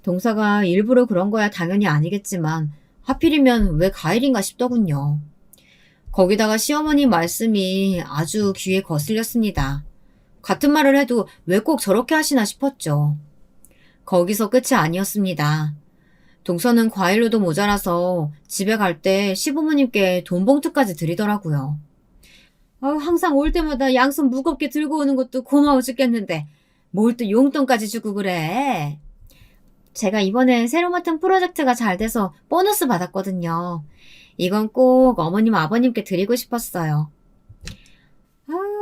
동서가 일부러 그런 거야 당연히 아니겠지만 하필이면 왜 과일인가 싶더군요. 거기다가 시어머니 말씀이 아주 귀에 거슬렸습니다. 같은 말을 해도 왜 꼭 저렇게 하시나 싶었죠. 거기서 끝이 아니었습니다. 동서는 과일로도 모자라서 집에 갈 때 시부모님께 돈 봉투까지 드리더라고요. 항상 올 때마다 양손 무겁게 들고 오는 것도 고마워 죽겠는데 뭘 또 용돈까지 주고 그래. 제가 이번에 새로 맡은 프로젝트가 잘 돼서 보너스 받았거든요. 이건 꼭 어머님 아버님께 드리고 싶었어요.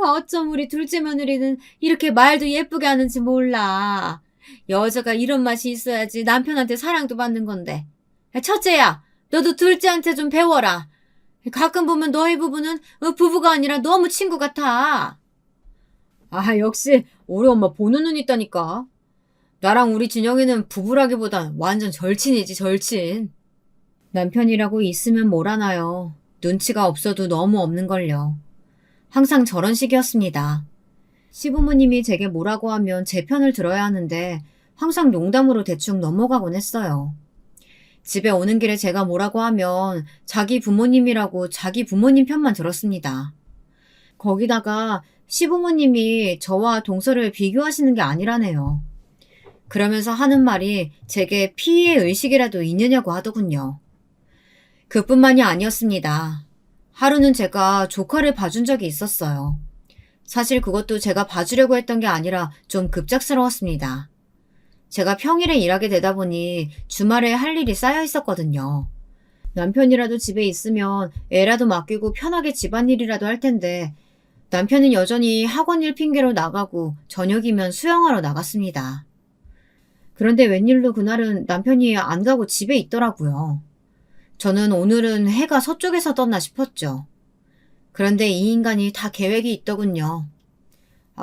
어쩜 우리 둘째 며느리는 이렇게 말도 예쁘게 하는지 몰라. 여자가 이런 맛이 있어야지 남편한테 사랑도 받는 건데. 첫째야, 너도 둘째한테 좀 배워라. 가끔 보면 너희 부부는 부부가 아니라 너무 친구 같아. 역시 우리 엄마 보는 눈 있다니까. 나랑 우리 진영이는 부부라기보단 완전 절친이지, 절친. 남편이라고 있으면 뭘 하나요. 눈치가 없어도 너무 없는걸요. 항상 저런 식이었습니다. 시부모님이 제게 뭐라고 하면 제 편을 들어야 하는데 항상 농담으로 대충 넘어가곤 했어요. 집에 오는 길에 제가 뭐라고 하면 자기 부모님이라고 자기 부모님 편만 들었습니다. 거기다가 시부모님이 저와 동서를 비교하시는 게 아니라네요. 그러면서 하는 말이 제게 피해 의식이라도 있느냐고 하더군요. 그뿐만이 아니었습니다. 하루는 제가 조카를 봐준 적이 있었어요. 사실 그것도 제가 봐주려고 했던 게 아니라 좀 급작스러웠습니다. 제가 평일에 일하게 되다 보니 주말에 할 일이 쌓여 있었거든요. 남편이라도 집에 있으면 애라도 맡기고 편하게 집안일이라도 할 텐데 남편은 여전히 학원일 핑계로 나가고 저녁이면 수영하러 나갔습니다. 그런데 웬일로 그날은 남편이 안 가고 집에 있더라고요. 저는 오늘은 해가 서쪽에서 떴나 싶었죠. 그런데 이 인간이 다 계획이 있더군요.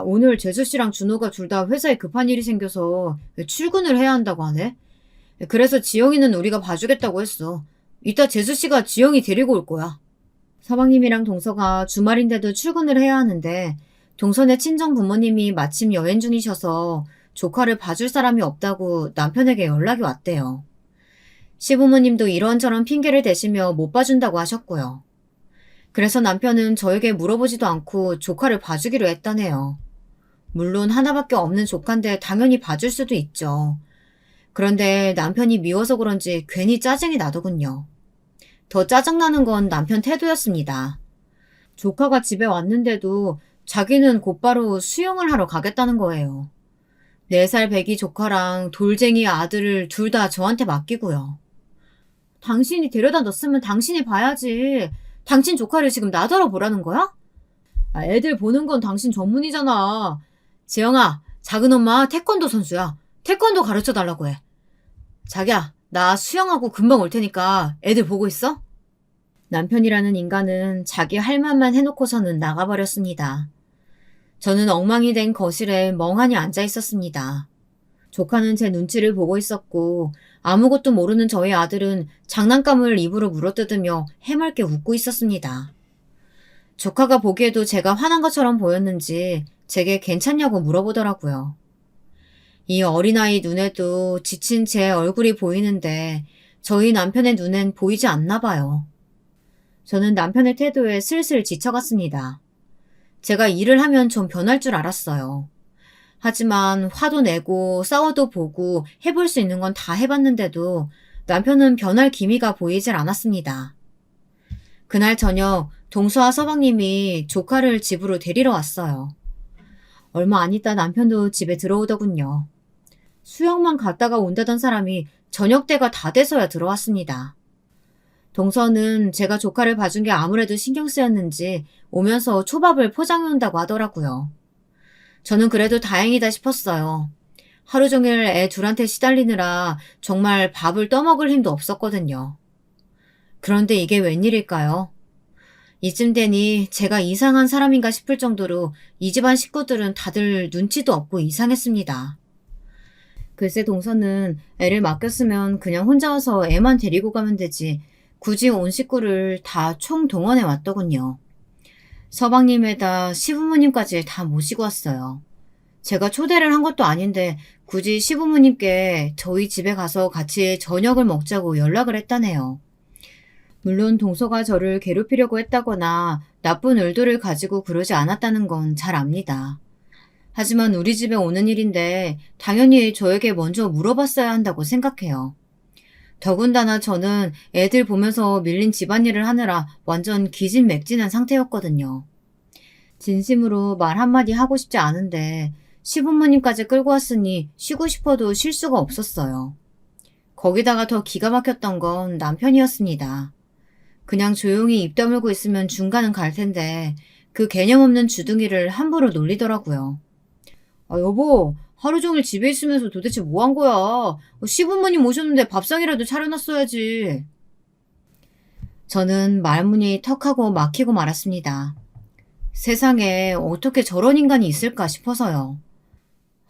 오늘 재수씨랑 준호가 둘 다 회사에 급한 일이 생겨서 출근을 해야 한다고 하네. 그래서 지영이는 우리가 봐주겠다고 했어. 이따 재수씨가 지영이 데리고 올 거야. 서방님이랑 동서가 주말인데도 출근을 해야 하는데 동선의 친정 부모님이 마침 여행 중이셔서 조카를 봐줄 사람이 없다고 남편에게 연락이 왔대요. 시부모님도 이런저런 핑계를 대시며 못 봐준다고 하셨고요. 그래서 남편은 저에게 물어보지도 않고 조카를 봐주기로 했다네요. 물론 하나밖에 없는 조카인데 당연히 봐줄 수도 있죠. 그런데 남편이 미워서 그런지 괜히 짜증이 나더군요. 더 짜증나는 건 남편 태도였습니다. 조카가 집에 왔는데도 자기는 곧바로 수영을 하러 가겠다는 거예요. 4살 배기 조카랑 돌쟁이 아들을 둘 다 저한테 맡기고요. 당신이 데려다 놨으면 당신이 봐야지. 당신 조카를 지금 나더러 보라는 거야? 애들 보는 건 당신 전문이잖아. 재영아, 작은 엄마 태권도 선수야. 태권도 가르쳐 달라고 해. 자기야, 나 수영하고 금방 올 테니까 애들 보고 있어? 남편이라는 인간은 자기 할 말만 해놓고서는 나가버렸습니다. 저는 엉망이 된 거실에 멍하니 앉아 있었습니다. 조카는 제 눈치를 보고 있었고 아무것도 모르는 저희 아들은 장난감을 입으로 물어뜯으며 해맑게 웃고 있었습니다. 조카가 보기에도 제가 화난 것처럼 보였는지 제게 괜찮냐고 물어보더라고요. 이 어린아이 눈에도 지친 제 얼굴이 보이는데 저희 남편의 눈엔 보이지 않나 봐요. 저는 남편의 태도에 슬슬 지쳐갔습니다. 제가 일을 하면 좀 변할 줄 알았어요. 하지만 화도 내고 싸워도 보고 해볼 수 있는 건 다 해봤는데도 남편은 변할 기미가 보이질 않았습니다. 그날 저녁 동서와 서방님이 조카를 집으로 데리러 왔어요. 얼마 안 있다 남편도 집에 들어오더군요. 수영만 갔다가 온다던 사람이 저녁 때가 다 돼서야 들어왔습니다. 동서는 제가 조카를 봐준 게 아무래도 신경 쓰였는지 오면서 초밥을 포장해 온다고 하더라고요. 저는 그래도 다행이다 싶었어요. 하루 종일 애 둘한테 시달리느라 정말 밥을 떠먹을 힘도 없었거든요. 그런데 이게 웬일일까요? 이쯤 되니 제가 이상한 사람인가 싶을 정도로 이 집안 식구들은 다들 눈치도 없고 이상했습니다. 글쎄 동서는 애를 맡겼으면 그냥 혼자 와서 애만 데리고 가면 되지 굳이 온 식구를 다 총동원해 왔더군요. 서방님에다 시부모님까지 다 모시고 왔어요. 제가 초대를 한 것도 아닌데 굳이 시부모님께 저희 집에 가서 같이 저녁을 먹자고 연락을 했다네요. 물론 동서가 저를 괴롭히려고 했다거나 나쁜 의도를 가지고 그러지 않았다는 건 잘 압니다. 하지만 우리 집에 오는 일인데 당연히 저에게 먼저 물어봤어야 한다고 생각해요. 더군다나 저는 애들 보면서 밀린 집안일을 하느라 완전 기진맥진한 상태였거든요. 진심으로 말 한마디 하고 싶지 않은데 시부모님까지 끌고 왔으니 쉬고 싶어도 쉴 수가 없었어요. 거기다가 더 기가 막혔던 건 남편이었습니다. 그냥 조용히 입 다물고 있으면 중간은 갈 텐데 그 개념 없는 주둥이를 함부로 놀리더라고요. 여보, 하루 종일 집에 있으면서 도대체 뭐 한 거야? 시부모님 오셨는데 밥상이라도 차려놨어야지. 저는 말문이 턱하고 막히고 말았습니다. 세상에 어떻게 저런 인간이 있을까 싶어서요.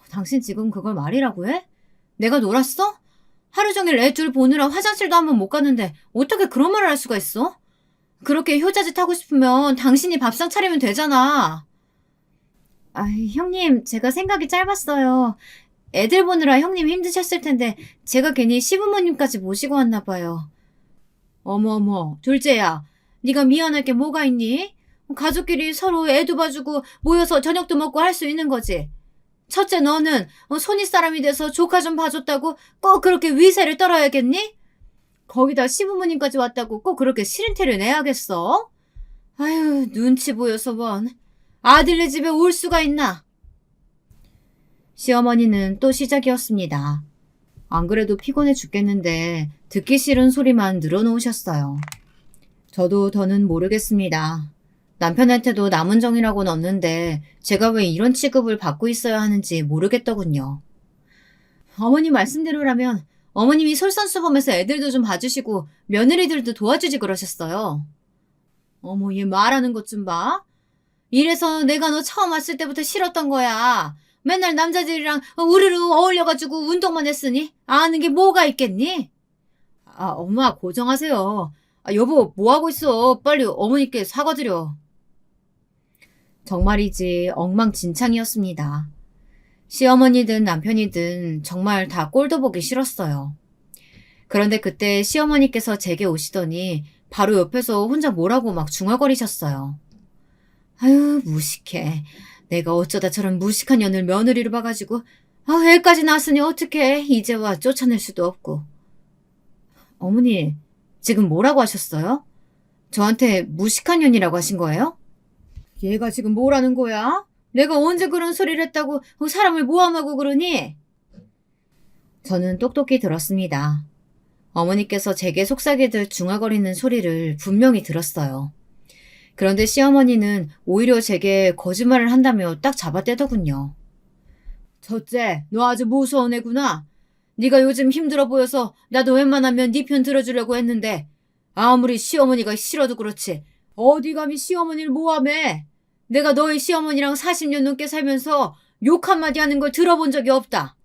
당신 지금 그걸 말이라고 해? 내가 놀았어? 하루 종일 애 둘 보느라 화장실도 한 번 못 갔는데 어떻게 그런 말을 할 수가 있어? 그렇게 효자짓 하고 싶으면 당신이 밥상 차리면 되잖아. 형님, 제가 생각이 짧았어요. 애들 보느라 형님 힘드셨을 텐데 제가 괜히 시부모님까지 모시고 왔나 봐요. 어머어머, 둘째야. 네가 미안할 게 뭐가 있니? 가족끼리 서로 애도 봐주고 모여서 저녁도 먹고 할 수 있는 거지. 첫째 너는 손윗사람이 돼서 조카 좀 봐줬다고 꼭 그렇게 위세를 떨어야겠니? 거기다 시부모님까지 왔다고 꼭 그렇게 싫은태를 내야겠어? 아유, 눈치 보여서 원. 아들네 집에 올 수가 있나? 시어머니는 또 시작이었습니다. 안 그래도 피곤해 죽겠는데 듣기 싫은 소리만 늘어놓으셨어요. 저도 더는 모르겠습니다. 남편한테도 남은 정이라고는 없는데 제가 왜 이런 취급을 받고 있어야 하는지 모르겠더군요. 어머니 말씀대로라면 어머님이 솔선수범해서 애들도 좀 봐주시고 며느리들도 도와주지 그러셨어요. 어머, 얘 말하는 것 좀 봐. 이래서 내가 너 처음 왔을 때부터 싫었던 거야. 맨날 남자들이랑 우르르 어울려가지고 운동만 했으니 아는 게 뭐가 있겠니? 엄마 고정하세요. 여보 뭐하고 있어. 빨리 어머니께 사과드려. 정말이지 엉망진창이었습니다. 시어머니든 남편이든 정말 다 꼴도 보기 싫었어요. 그런데 그때 시어머니께서 제게 오시더니 바로 옆에서 혼자 뭐라고 막 중얼거리셨어요. 아유 무식해. 내가 어쩌다 저런 무식한 년을 며느리로 봐가지고 애까지 낳았으니 어떡해. 이제 와 쫓아낼 수도 없고. 어머니, 지금 뭐라고 하셨어요? 저한테 무식한 년이라고 하신 거예요? 얘가 지금 뭐라는 거야? 내가 언제 그런 소리를 했다고 사람을 모함하고 그러니? 저는 똑똑히 들었습니다. 어머니께서 제게 속삭이듯 중얼거리는 소리를 분명히 들었어요. 그런데 시어머니는 오히려 제게 거짓말을 한다며 딱 잡아떼더군요. 첫째, 너 아주 무서운 애구나. 네가 요즘 힘들어 보여서 나도 웬만하면 네 편 들어주려고 했는데 아무리 시어머니가 싫어도 그렇지 어디 감히 시어머니를 모함해. 내가 너희 시어머니랑 40년 넘게 살면서 욕 한마디 하는 걸 들어본 적이 없다.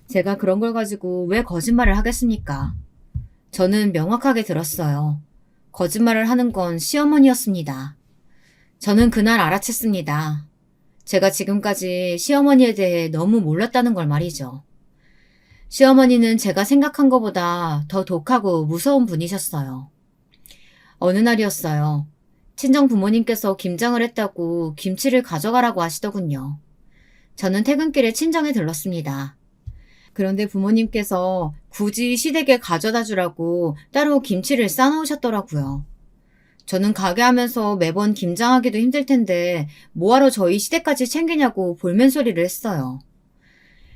제가 그런 걸 가지고 왜 거짓말을 하겠습니까? 저는 명확하게 들었어요. 거짓말을 하는 건 시어머니였습니다. 저는 그날 알아챘습니다. 제가 지금까지 시어머니에 대해 너무 몰랐다는 걸 말이죠. 시어머니는 제가 생각한 것보다 더 독하고 무서운 분이셨어요. 어느 날이었어요. 친정 부모님께서 김장을 했다고 김치를 가져가라고 하시더군요. 저는 퇴근길에 친정에 들렀습니다. 그런데 부모님께서 굳이 시댁에 가져다 주라고 따로 김치를 싸놓으셨더라고요. 저는 가게 하면서 매번 김장하기도 힘들 텐데 뭐하러 저희 시댁까지 챙기냐고 볼멘소리를 했어요.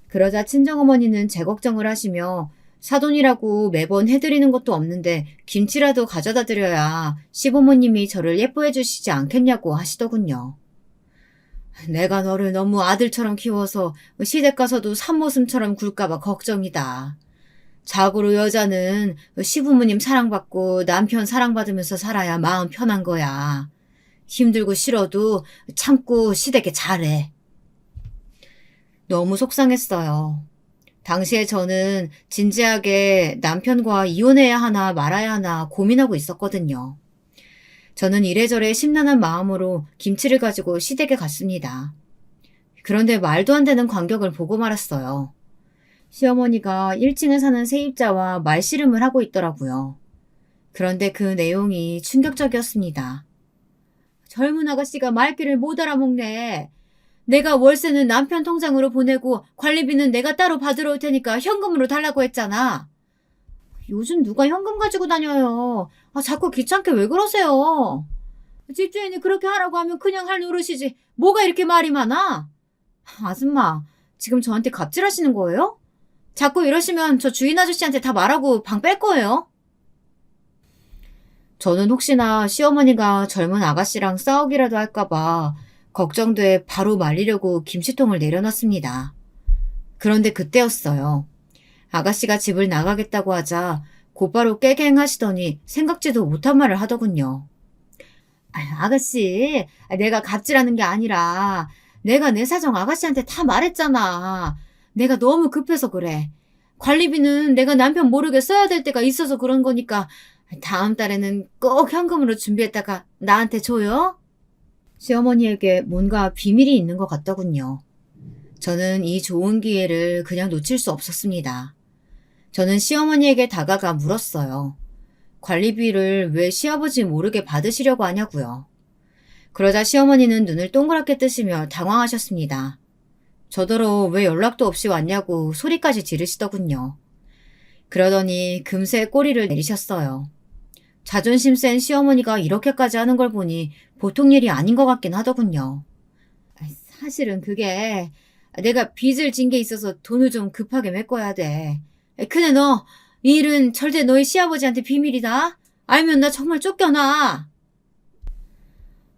그러자 친정어머니는 제 걱정을 하시며 사돈이라고 매번 해드리는 것도 없는데 김치라도 가져다 드려야 시부모님이 저를 예뻐해 주시지 않겠냐고 하시더군요. 내가 너를 너무 아들처럼 키워서 시댁 가서도 산모슴처럼 굴까봐 걱정이다. 자고로 여자는 시부모님 사랑받고 남편 사랑받으면서 살아야 마음 편한 거야. 힘들고 싫어도 참고 시댁에 잘해. 너무 속상했어요. 당시에 저는 진지하게 남편과 이혼해야 하나 말아야 하나 고민하고 있었거든요. 저는 이래저래 심란한 마음으로 김치를 가지고 시댁에 갔습니다. 그런데 말도 안 되는 광경을 보고 말았어요. 시어머니가 1층에 사는 세입자와 말씨름을 하고 있더라고요. 그런데 그 내용이 충격적이었습니다. 젊은 아가씨가 말귀를 못 알아먹네. 내가 월세는 남편 통장으로 보내고 관리비는 내가 따로 받으러 올 테니까 현금으로 달라고 했잖아. 요즘 누가 현금 가지고 다녀요. 자꾸 귀찮게 왜 그러세요? 집주인이 그렇게 하라고 하면 그냥 할 노릇이지. 뭐가 이렇게 말이 많아? 아줌마, 지금 저한테 갑질하시는 거예요? 자꾸 이러시면 저 주인 아저씨한테 다 말하고 방 뺄 거예요. 저는 혹시나 시어머니가 젊은 아가씨랑 싸우기라도 할까봐 걱정돼 바로 말리려고 김치통을 내려놨습니다. 그런데 그때였어요. 아가씨가 집을 나가겠다고 하자 곧바로 깨갱하시더니 생각지도 못한 말을 하더군요. 아가씨, 내가 갑질하는 게 아니라 내가 내 사정 아가씨한테 다 말했잖아. 내가 너무 급해서 그래. 관리비는 내가 남편 모르게 써야 될 때가 있어서 그런 거니까 다음 달에는 꼭 현금으로 준비했다가 나한테 줘요. 시어머니에게 뭔가 비밀이 있는 것 같더군요. 저는 이 좋은 기회를 그냥 놓칠 수 없었습니다. 저는 시어머니에게 다가가 물었어요. 관리비를 왜 시아버지 모르게 받으시려고 하냐고요. 그러자 시어머니는 눈을 동그랗게 뜨시며 당황하셨습니다. 저더러 왜 연락도 없이 왔냐고 소리까지 지르시더군요. 그러더니 금세 꼬리를 내리셨어요. 자존심 센 시어머니가 이렇게까지 하는 걸 보니 보통 일이 아닌 것 같긴 하더군요. 사실은 그게 내가 빚을 진 게 있어서 돈을 좀 급하게 메꿔야 돼. 근데 너, 이 일은 절대 너희 시아버지한테 비밀이다. 알면 나 정말 쫓겨나.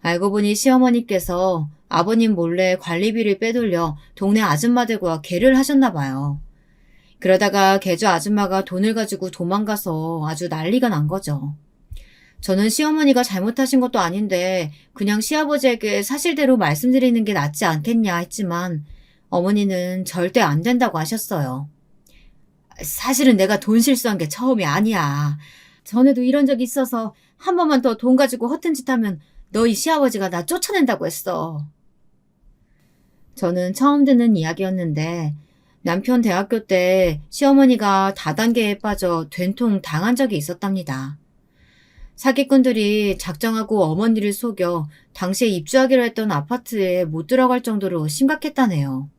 알고 보니 시어머니께서 아버님 몰래 관리비를 빼돌려 동네 아줌마들과 계를 하셨나 봐요. 그러다가 계주 아줌마가 돈을 가지고 도망가서 아주 난리가 난 거죠. 저는 시어머니가 잘못하신 것도 아닌데 그냥 시아버지에게 사실대로 말씀드리는 게 낫지 않겠냐 했지만 어머니는 절대 안 된다고 하셨어요. 사실은 내가 돈 실수한 게 처음이 아니야. 전에도 이런 적이 있어서 한 번만 더 돈 가지고 허튼 짓 하면 너희 시아버지가 나 쫓아낸다고 했어. 저는 처음 듣는 이야기였는데 남편 대학교 때 시어머니가 다단계에 빠져 된통 당한 적이 있었답니다. 사기꾼들이 작정하고 어머니를 속여 당시에 입주하기로 했던 아파트에 못 들어갈 정도로 심각했다네요.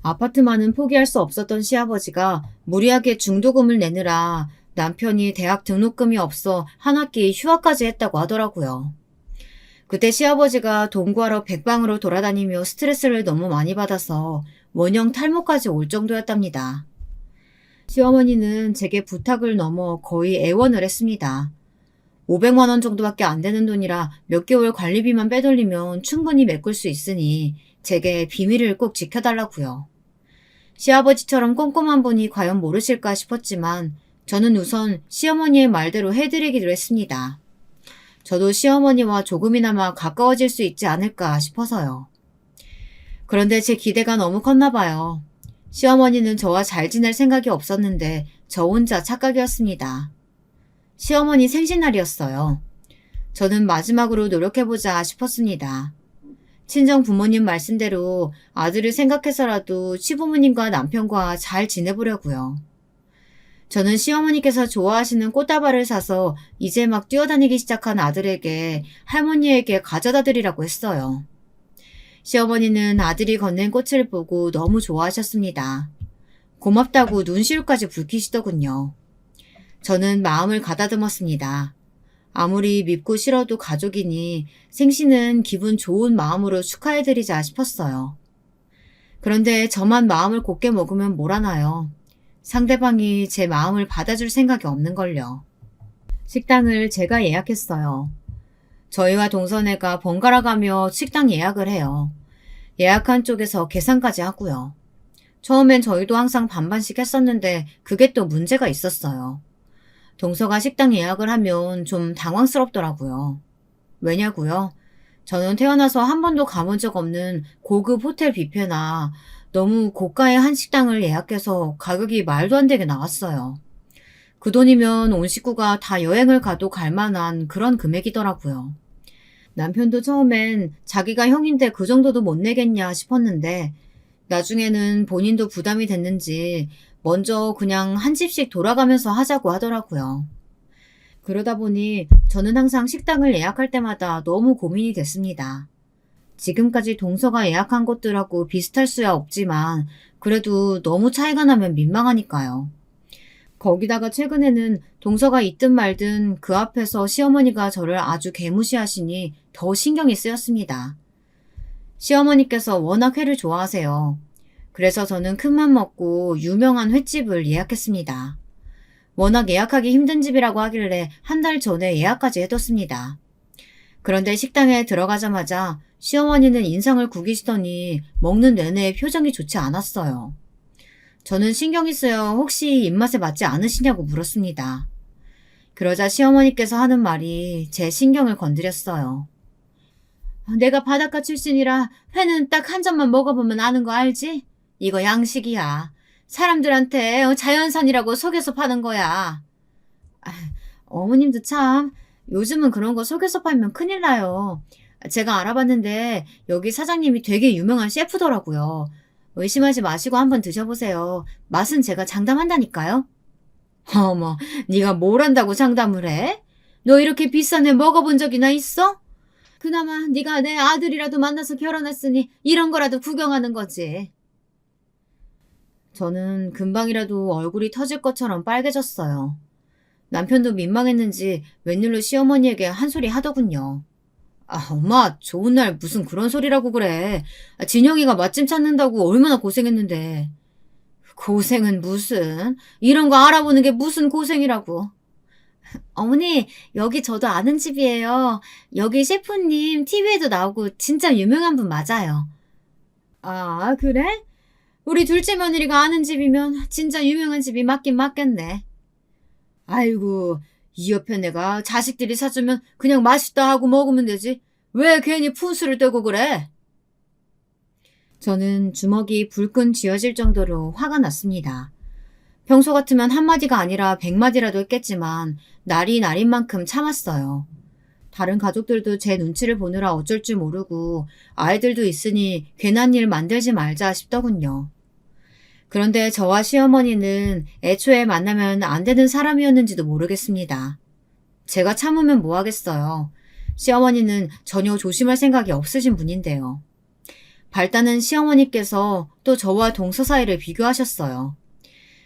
아파트만은 포기할 수 없었던 시아버지가 무리하게 중도금을 내느라 남편이 대학 등록금이 없어 한 학기 휴학까지 했다고 하더라고요. 그때 시아버지가 돈 구하러 백방으로 돌아다니며 스트레스를 너무 많이 받아서 원형 탈모까지 올 정도였답니다. 시어머니는 제게 부탁을 넘어 거의 애원을 했습니다. 500만 원 정도밖에 안 되는 돈이라 몇 개월 관리비만 빼돌리면 충분히 메꿀 수 있으니 제게 비밀을 꼭 지켜달라고요. 시아버지처럼 꼼꼼한 분이 과연 모르실까 싶었지만 저는 우선 시어머니의 말대로 해드리기로 했습니다. 저도 시어머니와 조금이나마 가까워질 수 있지 않을까 싶어서요. 그런데 제 기대가 너무 컸나 봐요. 시어머니는 저와 잘 지낼 생각이 없었는데 저 혼자 착각이었습니다. 시어머니 생신날이었어요. 저는 마지막으로 노력해보자 싶었습니다. 친정 부모님 말씀대로 아들을 생각해서라도 시부모님과 남편과 잘 지내보려고요. 저는 시어머니께서 좋아하시는 꽃다발을 사서 이제 막 뛰어다니기 시작한 아들에게 할머니에게 가져다 드리라고 했어요. 시어머니는 아들이 건넨 꽃을 보고 너무 좋아하셨습니다. 고맙다고 눈시울까지 붉히시더군요. 저는 마음을 가다듬었습니다. 아무리 밉고 싫어도 가족이니 생신은 기분 좋은 마음으로 축하해드리자 싶었어요. 그런데 저만 마음을 곱게 먹으면 뭐라나요? 상대방이 제 마음을 받아줄 생각이 없는걸요. 식당을 제가 예약했어요. 저희와 동서네가 번갈아 가며 식당 예약을 해요. 예약한 쪽에서 계산까지 하고요. 처음엔 저희도 항상 반반씩 했었는데 그게 또 문제가 있었어요. 동서가 식당 예약을 하면 좀 당황스럽더라고요. 왜냐고요? 저는 태어나서 한 번도 가본 적 없는 고급 호텔 뷔페나 너무 고가의 한식당을 예약해서 가격이 말도 안 되게 나왔어요. 그 돈이면 온 식구가 다 여행을 가도 갈 만한 그런 금액이더라고요. 남편도 처음엔 자기가 형인데 그 정도도 못 내겠냐 싶었는데 나중에는 본인도 부담이 됐는지 먼저 그냥 한 집씩 돌아가면서 하자고 하더라고요. 그러다 보니 저는 항상 식당을 예약할 때마다 너무 고민이 됐습니다. 지금까지 동서가 예약한 곳들하고 비슷할 수야 없지만 그래도 너무 차이가 나면 민망하니까요. 거기다가 최근에는 동서가 있든 말든 그 앞에서 시어머니가 저를 아주 개무시하시니 더 신경이 쓰였습니다. 시어머니께서 워낙 회를 좋아하세요. 그래서 저는 큰맘 먹고 유명한 횟집을 예약했습니다. 워낙 예약하기 힘든 집이라고 하길래 한 달 전에 예약까지 해뒀습니다. 그런데 식당에 들어가자마자 시어머니는 인상을 구기시더니 먹는 내내 표정이 좋지 않았어요. 저는 신경이 쓰여 혹시 입맛에 맞지 않으시냐고 물었습니다. 그러자 시어머니께서 하는 말이 제 신경을 건드렸어요. 내가 바닷가 출신이라 회는 딱 한 점만 먹어보면 아는 거 알지? 이거 양식이야. 사람들한테 자연산이라고 속여서 파는 거야. 어머님도 참 요즘은 그런 거 속여서 팔면 큰일 나요. 제가 알아봤는데 여기 사장님이 되게 유명한 셰프더라고요. 의심하지 마시고 한번 드셔보세요. 맛은 제가 장담한다니까요. 어머, 네가 뭘 한다고 장담을 해? 너 이렇게 비싼 애 먹어본 적이나 있어? 그나마 네가 내 아들이라도 만나서 결혼했으니 이런 거라도 구경하는 거지. 저는 금방이라도 얼굴이 터질 것처럼 빨개졌어요. 남편도 민망했는지 웬일로 시어머니에게 한 소리 하더군요. 엄마, 좋은 날 무슨 그런 소리라고 그래. 진영이가 맛집 찾는다고 얼마나 고생했는데. 고생은 무슨. 이런 거 알아보는 게 무슨 고생이라고. 어머니, 여기 저도 아는 집이에요. 여기 셰프님 TV에도 나오고 진짜 유명한 분 맞아요. 아, 그래? 우리 둘째 며느리가 아는 집이면 진짜 유명한 집이 맞긴 맞겠네. 아이고, 이 옆에 내가 자식들이 사주면 그냥 맛있다 하고 먹으면 되지. 왜 괜히 푼수를 떼고 그래? 저는 주먹이 불끈 쥐어질 정도로 화가 났습니다. 평소 같으면 한마디가 아니라 100마디라도 했겠지만 날이 날인 만큼 참았어요. 다른 가족들도 제 눈치를 보느라 어쩔 줄 모르고 아이들도 있으니 괜한 일 만들지 말자 싶더군요. 그런데 저와 시어머니는 애초에 만나면 안 되는 사람이었는지도 모르겠습니다. 제가 참으면 뭐 하겠어요. 시어머니는 전혀 조심할 생각이 없으신 분인데요. 발단은 시어머니께서 또 저와 동서 사이를 비교하셨어요.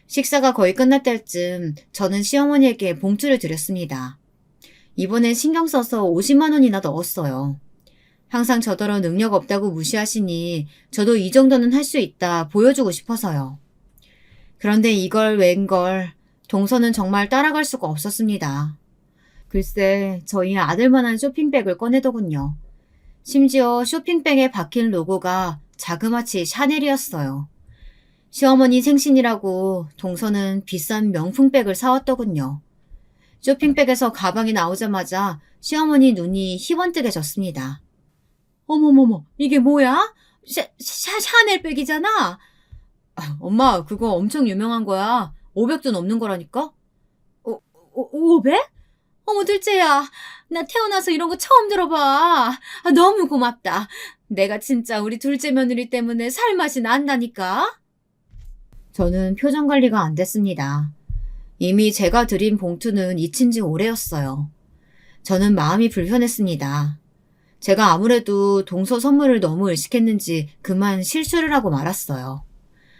식사가 거의 끝날 때쯤 저는 시어머니에게 봉투를 드렸습니다. 이번엔 신경 써서 50만 원이나 넣었어요. 항상 저더러 능력 없다고 무시하시니 저도 이 정도는 할 수 있다 보여주고 싶어서요. 그런데 이걸 웬걸 동서는 정말 따라갈 수가 없었습니다. 글쎄 저희 아들만한 쇼핑백을 꺼내더군요. 심지어 쇼핑백에 박힌 로고가 자그마치 샤넬이었어요. 시어머니 생신이라고 동서는 비싼 명품백을 사왔더군요. 쇼핑백에서 가방이 나오자마자 시어머니 눈이 희번뜩해졌습니다. 어머머머, 이게 뭐야? 샤넬백이잖아? 엄마, 그거 엄청 유명한 거야. 500도 넘는 거라니까? 500? 어머, 둘째야. 나 태어나서 이런 거 처음 들어봐. 너무 고맙다. 내가 진짜 우리 둘째 며느리 때문에 살맛이 난다니까? 저는 표정 관리가 안 됐습니다. 이미 제가 드린 봉투는 잊힌 지 오래였어요. 저는 마음이 불편했습니다. 제가 아무래도 동서 선물을 너무 의식했는지 그만 실수를 하고 말았어요.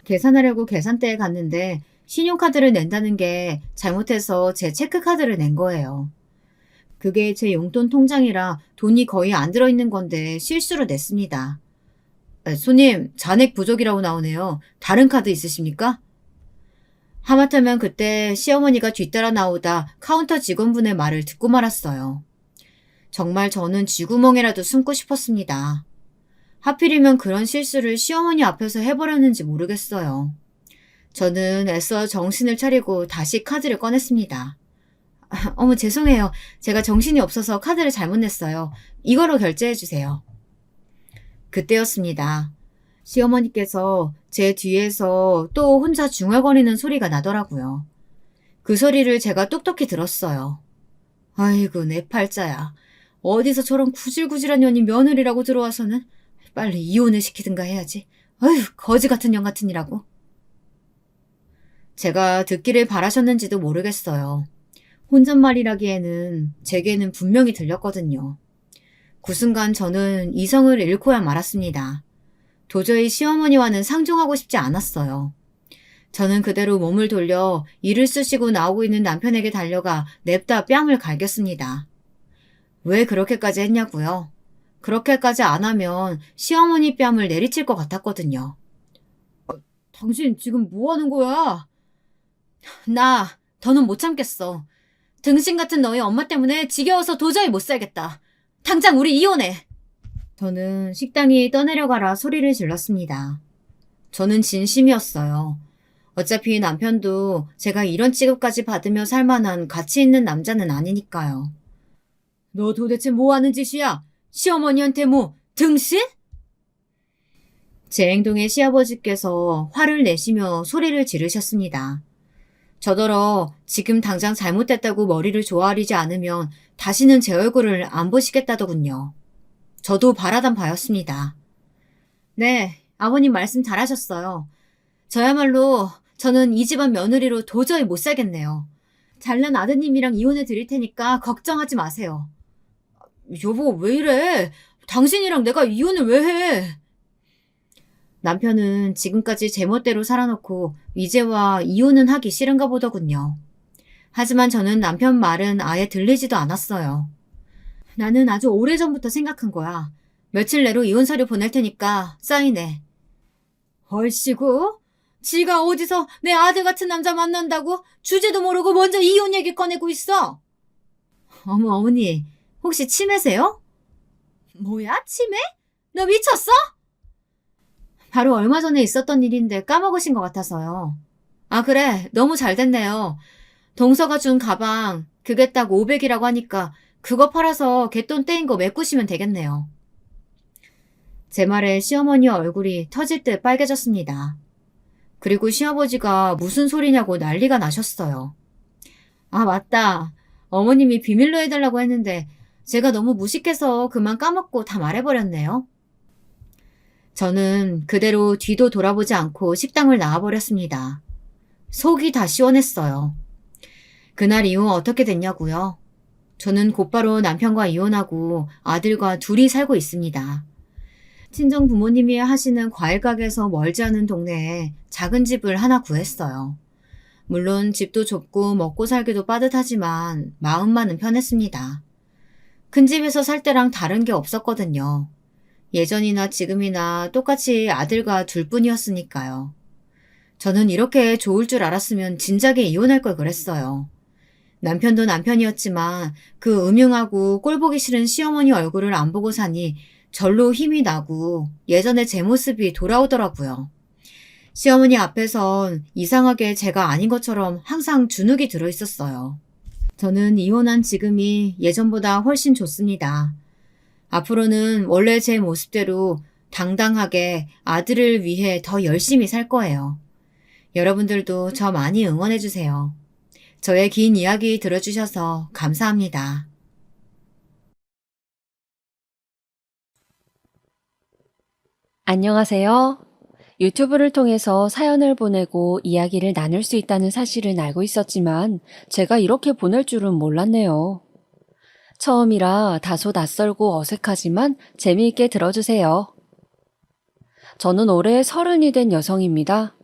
계산하려고 계산대에 갔는데 신용카드를 낸다는 게 잘못해서 제 체크카드를 낸 거예요. 그게 제 용돈 통장이라 돈이 거의 안 들어있는 건데 실수로 냈습니다. 손님, 잔액 부족이라고 나오네요. 다른 카드 있으십니까? 하마터면 그때 시어머니가 뒤따라 나오다 카운터 직원분의 말을 듣고 말았어요. 정말 저는 쥐구멍이라도 숨고 싶었습니다. 하필이면 그런 실수를 시어머니 앞에서 해버렸는지 모르겠어요. 저는 애써 정신을 차리고 다시 카드를 꺼냈습니다. 어머 죄송해요. 제가 정신이 없어서 카드를 잘못 냈어요. 이거로 결제해주세요. 그때였습니다. 시어머니께서 제 뒤에서 또 혼자 중얼거리는 소리가 나더라고요. 그 소리를 제가 똑똑히 들었어요. 아이고 내 팔자야. 어디서 저런 구질구질한 년이 며느리라고 들어와서는 빨리 이혼을 시키든가 해야지. 아휴 거지 같은 년 같으니라고. 제가 듣기를 바라셨는지도 모르겠어요. 혼잣말이라기에는 제게는 분명히 들렸거든요. 그 순간 저는 이성을 잃고야 말았습니다. 도저히 시어머니와는 상종하고 싶지 않았어요. 저는 그대로 몸을 돌려 이를 쑤시고 나오고 있는 남편에게 달려가 냅다 뺨을 갈겼습니다. 왜 그렇게까지 했냐고요? 그렇게까지 안 하면 시어머니 뺨을 내리칠 것 같았거든요. 당신 지금 뭐 하는 거야? 나 더는 못 참겠어. 등신 같은 너희 엄마 때문에 지겨워서 도저히 못 살겠다. 당장 우리 이혼해. 저는 식당이 떠내려가라 소리를 질렀습니다. 저는 진심이었어요. 어차피 남편도 제가 이런 취급까지 받으며 살 만한 가치 있는 남자는 아니니까요. 너 도대체 뭐 하는 짓이야? 시어머니한테 뭐 등신? 제 행동에 시아버지께서 화를 내시며 소리를 지르셨습니다. 저더러 지금 당장 잘못됐다고 머리를 조아리지 않으면 다시는 제 얼굴을 안 보시겠다더군요. 저도 바라던 바였습니다. 네, 아버님 말씀 잘하셨어요. 저야말로 저는 이 집안 며느리로 도저히 못 살겠네요. 잘난 아드님이랑 이혼해 드릴 테니까 걱정하지 마세요. 여보, 왜 이래? 당신이랑 내가 이혼을 왜 해? 남편은 지금까지 제멋대로 살아놓고 이제와 이혼은 하기 싫은가 보더군요. 하지만 저는 남편 말은 아예 들리지도 않았어요. 나는 아주 오래전부터 생각한 거야. 며칠 내로 이혼 서류 보낼 테니까 사인해. 얼씨구? 지가 어디서 내 아들 같은 남자 만난다고 주제도 모르고 먼저 이혼 얘기 꺼내고 있어? 어머 어머니, 혹시 치매세요? 뭐야 치매? 너 미쳤어? 바로 얼마 전에 있었던 일인데 까먹으신 것 같아서요. 아 그래, 너무 잘 됐네요. 동서가 준 가방 그게 딱 500이라고 하니까 그거 팔아서 갯돈 떼인 거 메꾸시면 되겠네요. 제 말에 시어머니 얼굴이 터질 듯 빨개졌습니다. 그리고 시아버지가 무슨 소리냐고 난리가 나셨어요. 아 맞다. 어머님이 비밀로 해달라고 했는데 제가 너무 무식해서 그만 까먹고 다 말해버렸네요. 저는 그대로 뒤도 돌아보지 않고 식당을 나와버렸습니다. 속이 다 시원했어요. 그날 이후 어떻게 됐냐고요? 저는 곧바로 남편과 이혼하고 아들과 둘이 살고 있습니다. 친정 부모님이 하시는 과일 가게에서 멀지 않은 동네에 작은 집을 하나 구했어요. 물론 집도 좁고 먹고 살기도 빠듯하지만 마음만은 편했습니다. 큰 집에서 살 때랑 다른 게 없었거든요. 예전이나 지금이나 똑같이 아들과 둘뿐이었으니까요. 저는 이렇게 좋을 줄 알았으면 진작에 이혼할 걸 그랬어요. 남편도 남편이었지만 그 음흉하고 꼴보기 싫은 시어머니 얼굴을 안 보고 사니 절로 힘이 나고 예전의 제 모습이 돌아오더라고요. 시어머니 앞에선 이상하게 제가 아닌 것처럼 항상 주눅이 들어 있었어요. 저는 이혼한 지금이 예전보다 훨씬 좋습니다. 앞으로는 원래 제 모습대로 당당하게 아들을 위해 더 열심히 살 거예요. 여러분들도 저 많이 응원해주세요. 저의 긴 이야기 들어주셔서 감사합니다. 안녕하세요. 유튜브를 통해서 사연을 보내고 이야기를 나눌 수 있다는 사실은 알고 있었지만 제가 이렇게 보낼 줄은 몰랐네요. 처음이라 다소 낯설고 어색하지만 재미있게 들어주세요. 저는 올해 30이 된 여성입니다.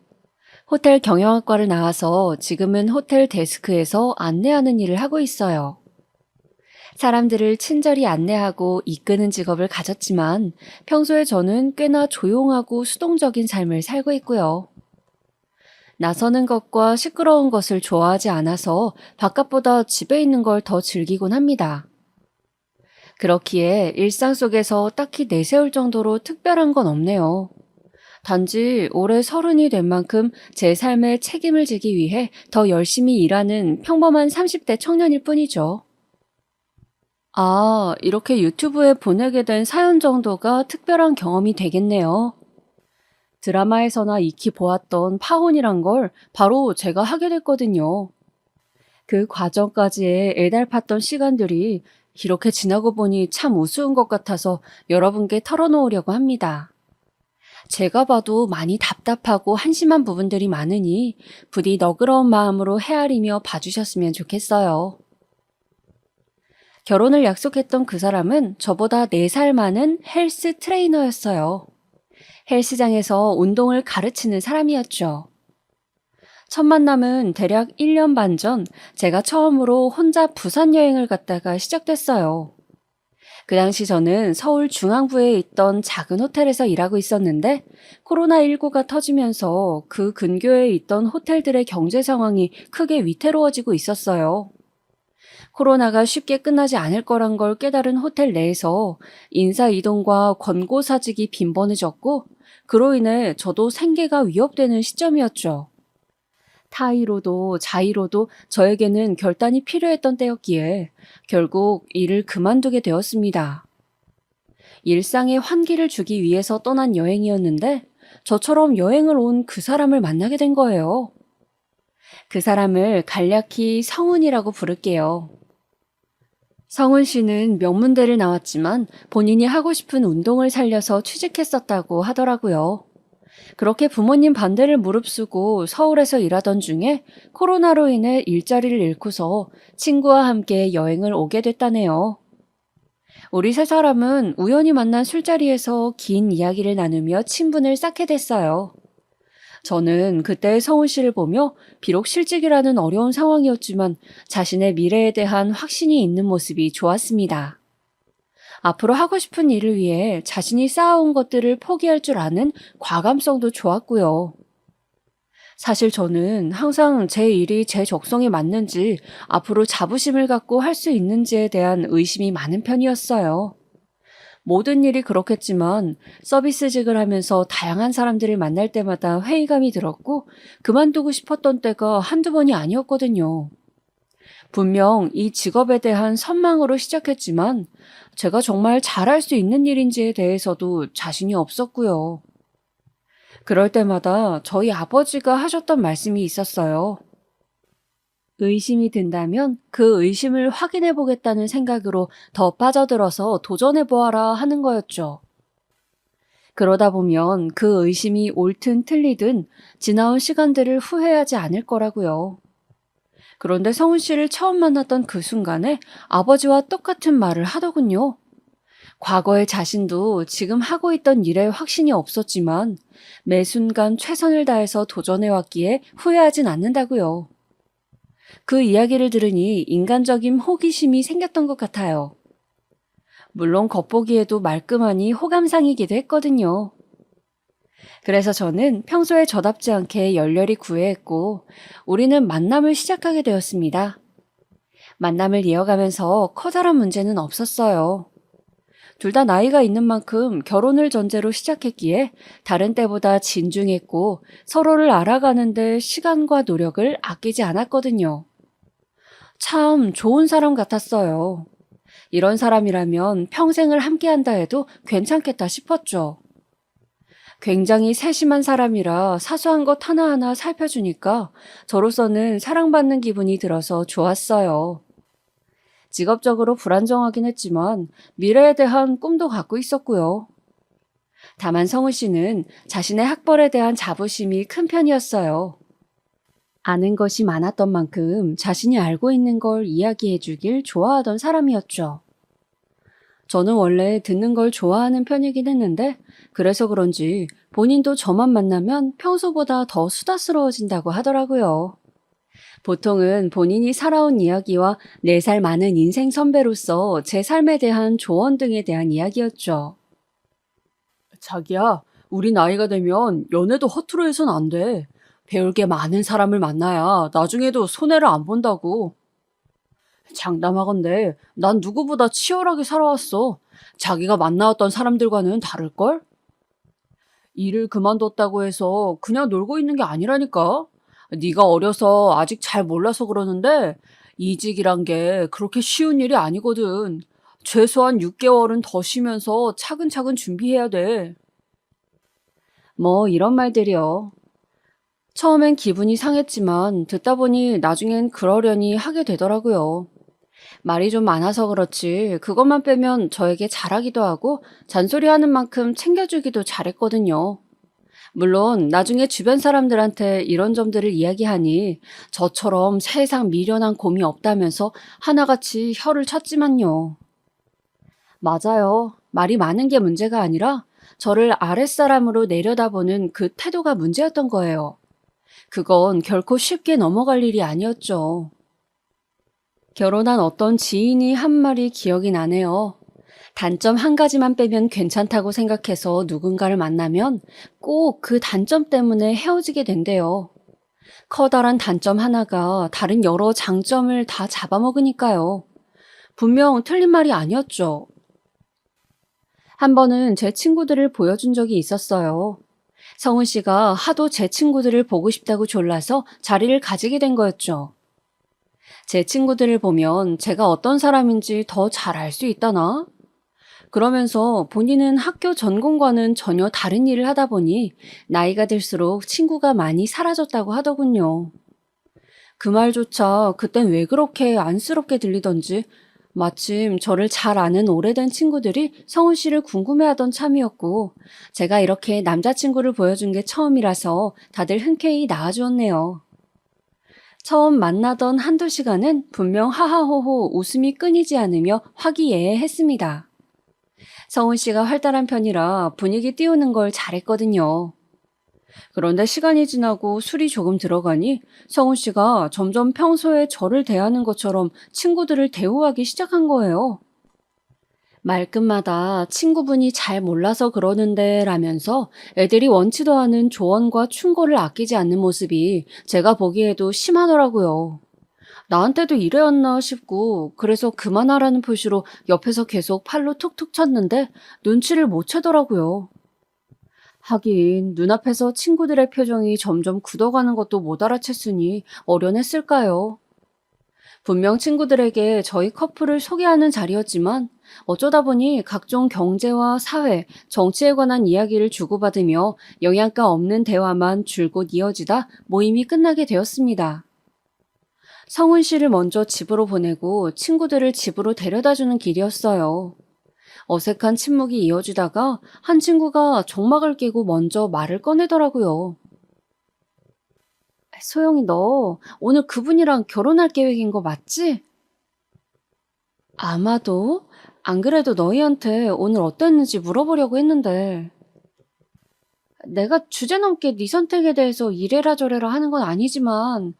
호텔 경영학과를 나와서 지금은 호텔 데스크에서 안내하는 일을 하고 있어요. 사람들을 친절히 안내하고 이끄는 직업을 가졌지만 평소에 저는 꽤나 조용하고 수동적인 삶을 살고 있고요. 나서는 것과 시끄러운 것을 좋아하지 않아서 바깥보다 집에 있는 걸 더 즐기곤 합니다. 그렇기에 일상 속에서 딱히 내세울 정도로 특별한 건 없네요. 단지 올해 30이 된 만큼 제 삶에 책임을 지기 위해 더 열심히 일하는 평범한 30대 청년일 뿐이죠. 아, 이렇게 유튜브에 보내게 된 사연 정도가 특별한 경험이 되겠네요. 드라마에서나 익히 보았던 파혼이란 걸 바로 제가 하게 됐거든요. 그 과정까지의 애달팠던 시간들이 이렇게 지나고 보니 참 우스운 것 같아서 여러분께 털어놓으려고 합니다. 제가 봐도 많이 답답하고 한심한 부분들이 많으니 부디 너그러운 마음으로 헤아리며 봐주셨으면 좋겠어요. 결혼을 약속했던 그 사람은 저보다 4살 많은 헬스 트레이너였어요. 헬스장에서 운동을 가르치는 사람이었죠. 첫 만남은 대략 1년 반 전 제가 처음으로 혼자 부산 여행을 갔다가 시작됐어요. 그 당시 저는 서울 중앙부에 있던 작은 호텔에서 일하고 있었는데 코로나19가 터지면서 그 근교에 있던 호텔들의 경제 상황이 크게 위태로워지고 있었어요. 코로나가 쉽게 끝나지 않을 거란 걸 깨달은 호텔 내에서 인사 이동과 권고 사직이 빈번해졌고 그로 인해 저도 생계가 위협되는 시점이었죠. 타의로도 자의로도 저에게는 결단이 필요했던 때였기에 결국 일을 그만두게 되었습니다. 일상에 환기를 주기 위해서 떠난 여행이었는데 저처럼 여행을 온 그 사람을 만나게 된 거예요. 그 사람을 간략히 성은이라고 부를게요. 성은 씨는 명문대를 나왔지만 본인이 하고 싶은 운동을 살려서 취직했었다고 하더라고요. 그렇게 부모님 반대를 무릅쓰고 서울에서 일하던 중에 코로나로 인해 일자리를 잃고서 친구와 함께 여행을 오게 됐다네요. 우리 세 사람은 우연히 만난 술자리에서 긴 이야기를 나누며 친분을 쌓게 됐어요. 저는 그때 성훈 씨를 보며 비록 실직이라는 어려운 상황이었지만 자신의 미래에 대한 확신이 있는 모습이 좋았습니다. 앞으로 하고 싶은 일을 위해 자신이 쌓아온 것들을 포기할 줄 아는 과감성도 좋았고요. 사실 저는 항상 제 일이 제 적성에 맞는지 앞으로 자부심을 갖고 할 수 있는지에 대한 의심이 많은 편이었어요. 모든 일이 그렇겠지만 서비스직을 하면서 다양한 사람들을 만날 때마다 회의감이 들었고 그만두고 싶었던 때가 한두 번이 아니었거든요. 분명 이 직업에 대한 선망으로 시작했지만 제가 정말 잘할 수 있는 일인지에 대해서도 자신이 없었고요. 그럴 때마다 저희 아버지가 하셨던 말씀이 있었어요. 의심이 든다면 그 의심을 확인해 보겠다는 생각으로 더 빠져들어서 도전해 보아라 하는 거였죠. 그러다 보면 그 의심이 옳든 틀리든 지나온 시간들을 후회하지 않을 거라고요. 그런데 성훈 씨를 처음 만났던 그 순간에 아버지와 똑같은 말을 하더군요. 과거의 자신도 지금 하고 있던 일에 확신이 없었지만 매 순간 최선을 다해서 도전해왔기에 후회하진 않는다고요. 그 이야기를 들으니 인간적인 호기심이 생겼던 것 같아요. 물론 겉보기에도 말끔하니 호감상이기도 했거든요. 그래서 저는 평소에 저답지 않게 열렬히 구애했고, 우리는 만남을 시작하게 되었습니다. 만남을 이어가면서 커다란 문제는 없었어요. 둘 다 나이가 있는 만큼 결혼을 전제로 시작했기에 다른 때보다 진중했고 서로를 알아가는데 시간과 노력을 아끼지 않았거든요. 참 좋은 사람 같았어요. 이런 사람이라면 평생을 함께한다 해도 괜찮겠다 싶었죠. 굉장히 세심한 사람이라 사소한 것 하나하나 살펴주니까 저로서는 사랑받는 기분이 들어서 좋았어요. 직업적으로 불안정하긴 했지만 미래에 대한 꿈도 갖고 있었고요. 다만 성우 씨는 자신의 학벌에 대한 자부심이 큰 편이었어요. 아는 것이 많았던 만큼 자신이 알고 있는 걸 이야기해 주길 좋아하던 사람이었죠. 저는 원래 듣는 걸 좋아하는 편이긴 했는데 그래서 그런지 본인도 저만 만나면 평소보다 더 수다스러워진다고 하더라고요. 보통은 본인이 살아온 이야기와 4살 많은 인생 선배로서 제 삶에 대한 조언 등에 대한 이야기였죠. 자기야, 우리 나이가 되면 연애도 허투루 해선 안 돼. 배울 게 많은 사람을 만나야 나중에도 손해를 안 본다고. 장담하건대 난 누구보다 치열하게 살아왔어. 자기가 만나왔던 사람들과는 다를걸? 일을 그만뒀다고 해서 그냥 놀고 있는 게 아니라니까. 네가 어려서 아직 잘 몰라서 그러는데 이직이란 게 그렇게 쉬운 일이 아니거든. 최소한 6개월은 더 쉬면서 차근차근 준비해야 돼. 뭐 이런 말들이요. 처음엔 기분이 상했지만 듣다 보니 나중엔 그러려니 하게 되더라고요. 말이 좀 많아서 그렇지 그것만 빼면 저에게 잘하기도 하고 잔소리하는 만큼 챙겨주기도 잘했거든요. 물론 나중에 주변 사람들한테 이런 점들을 이야기하니 저처럼 세상 미련한 곰이 없다면서 하나같이 혀를 찼지만요. 맞아요. 말이 많은 게 문제가 아니라 저를 아랫사람으로 내려다보는 그 태도가 문제였던 거예요. 그건 결코 쉽게 넘어갈 일이 아니었죠. 결혼한 어떤 지인이 한 말이 기억이 나네요. 단점 한 가지만 빼면 괜찮다고 생각해서 누군가를 만나면 꼭 그 단점 때문에 헤어지게 된대요. 커다란 단점 하나가 다른 여러 장점을 다 잡아먹으니까요. 분명 틀린 말이 아니었죠. 한 번은 제 친구들을 보여준 적이 있었어요. 성훈 씨가 하도 제 친구들을 보고 싶다고 졸라서 자리를 가지게 된 거였죠. 제 친구들을 보면 제가 어떤 사람인지 더 잘 알 수 있다나? 그러면서 본인은 학교 전공과는 전혀 다른 일을 하다 보니 나이가 들수록 친구가 많이 사라졌다고 하더군요. 그 말조차 그땐 왜 그렇게 안쓰럽게 들리던지 마침 저를 잘 아는 오래된 친구들이 성훈 씨를 궁금해하던 참이었고 제가 이렇게 남자친구를 보여준 게 처음이라서 다들 흔쾌히 나아주었네요. 처음 만나던 한두 시간은 분명 하하호호 웃음이 끊이지 않으며 화기애애했습니다. 성훈 씨가 활달한 편이라 분위기 띄우는 걸 잘했거든요. 그런데 시간이 지나고 술이 조금 들어가니 성훈 씨가 점점 평소에 저를 대하는 것처럼 친구들을 대우하기 시작한 거예요. 말끝마다 친구분이 잘 몰라서 그러는데 라면서 애들이 원치도 않은 조언과 충고를 아끼지 않는 모습이 제가 보기에도 심하더라고요. 나한테도 이래였나 싶고 그래서 그만하라는 표시로 옆에서 계속 팔로 툭툭 쳤는데 눈치를 못 채더라고요. 하긴 눈앞에서 친구들의 표정이 점점 굳어가는 것도 못 알아챘으니 어련했을까요? 분명 친구들에게 저희 커플을 소개하는 자리였지만 어쩌다 보니 각종 경제와 사회, 정치에 관한 이야기를 주고받으며 영양가 없는 대화만 줄곧 이어지다 모임이 끝나게 되었습니다. 성훈 씨를 먼저 집으로 보내고 친구들을 집으로 데려다주는 길이었어요. 어색한 침묵이 이어지다가 한 친구가 정막을 깨고 먼저 말을 꺼내더라고요. 소영이 너 오늘 그분이랑 결혼할 계획인 거 맞지? 아마도 안 그래도 너희한테 오늘 어땠는지 물어보려고 했는데. 내가 주제넘게 네 선택에 대해서 이래라 저래라 하는 건 아니지만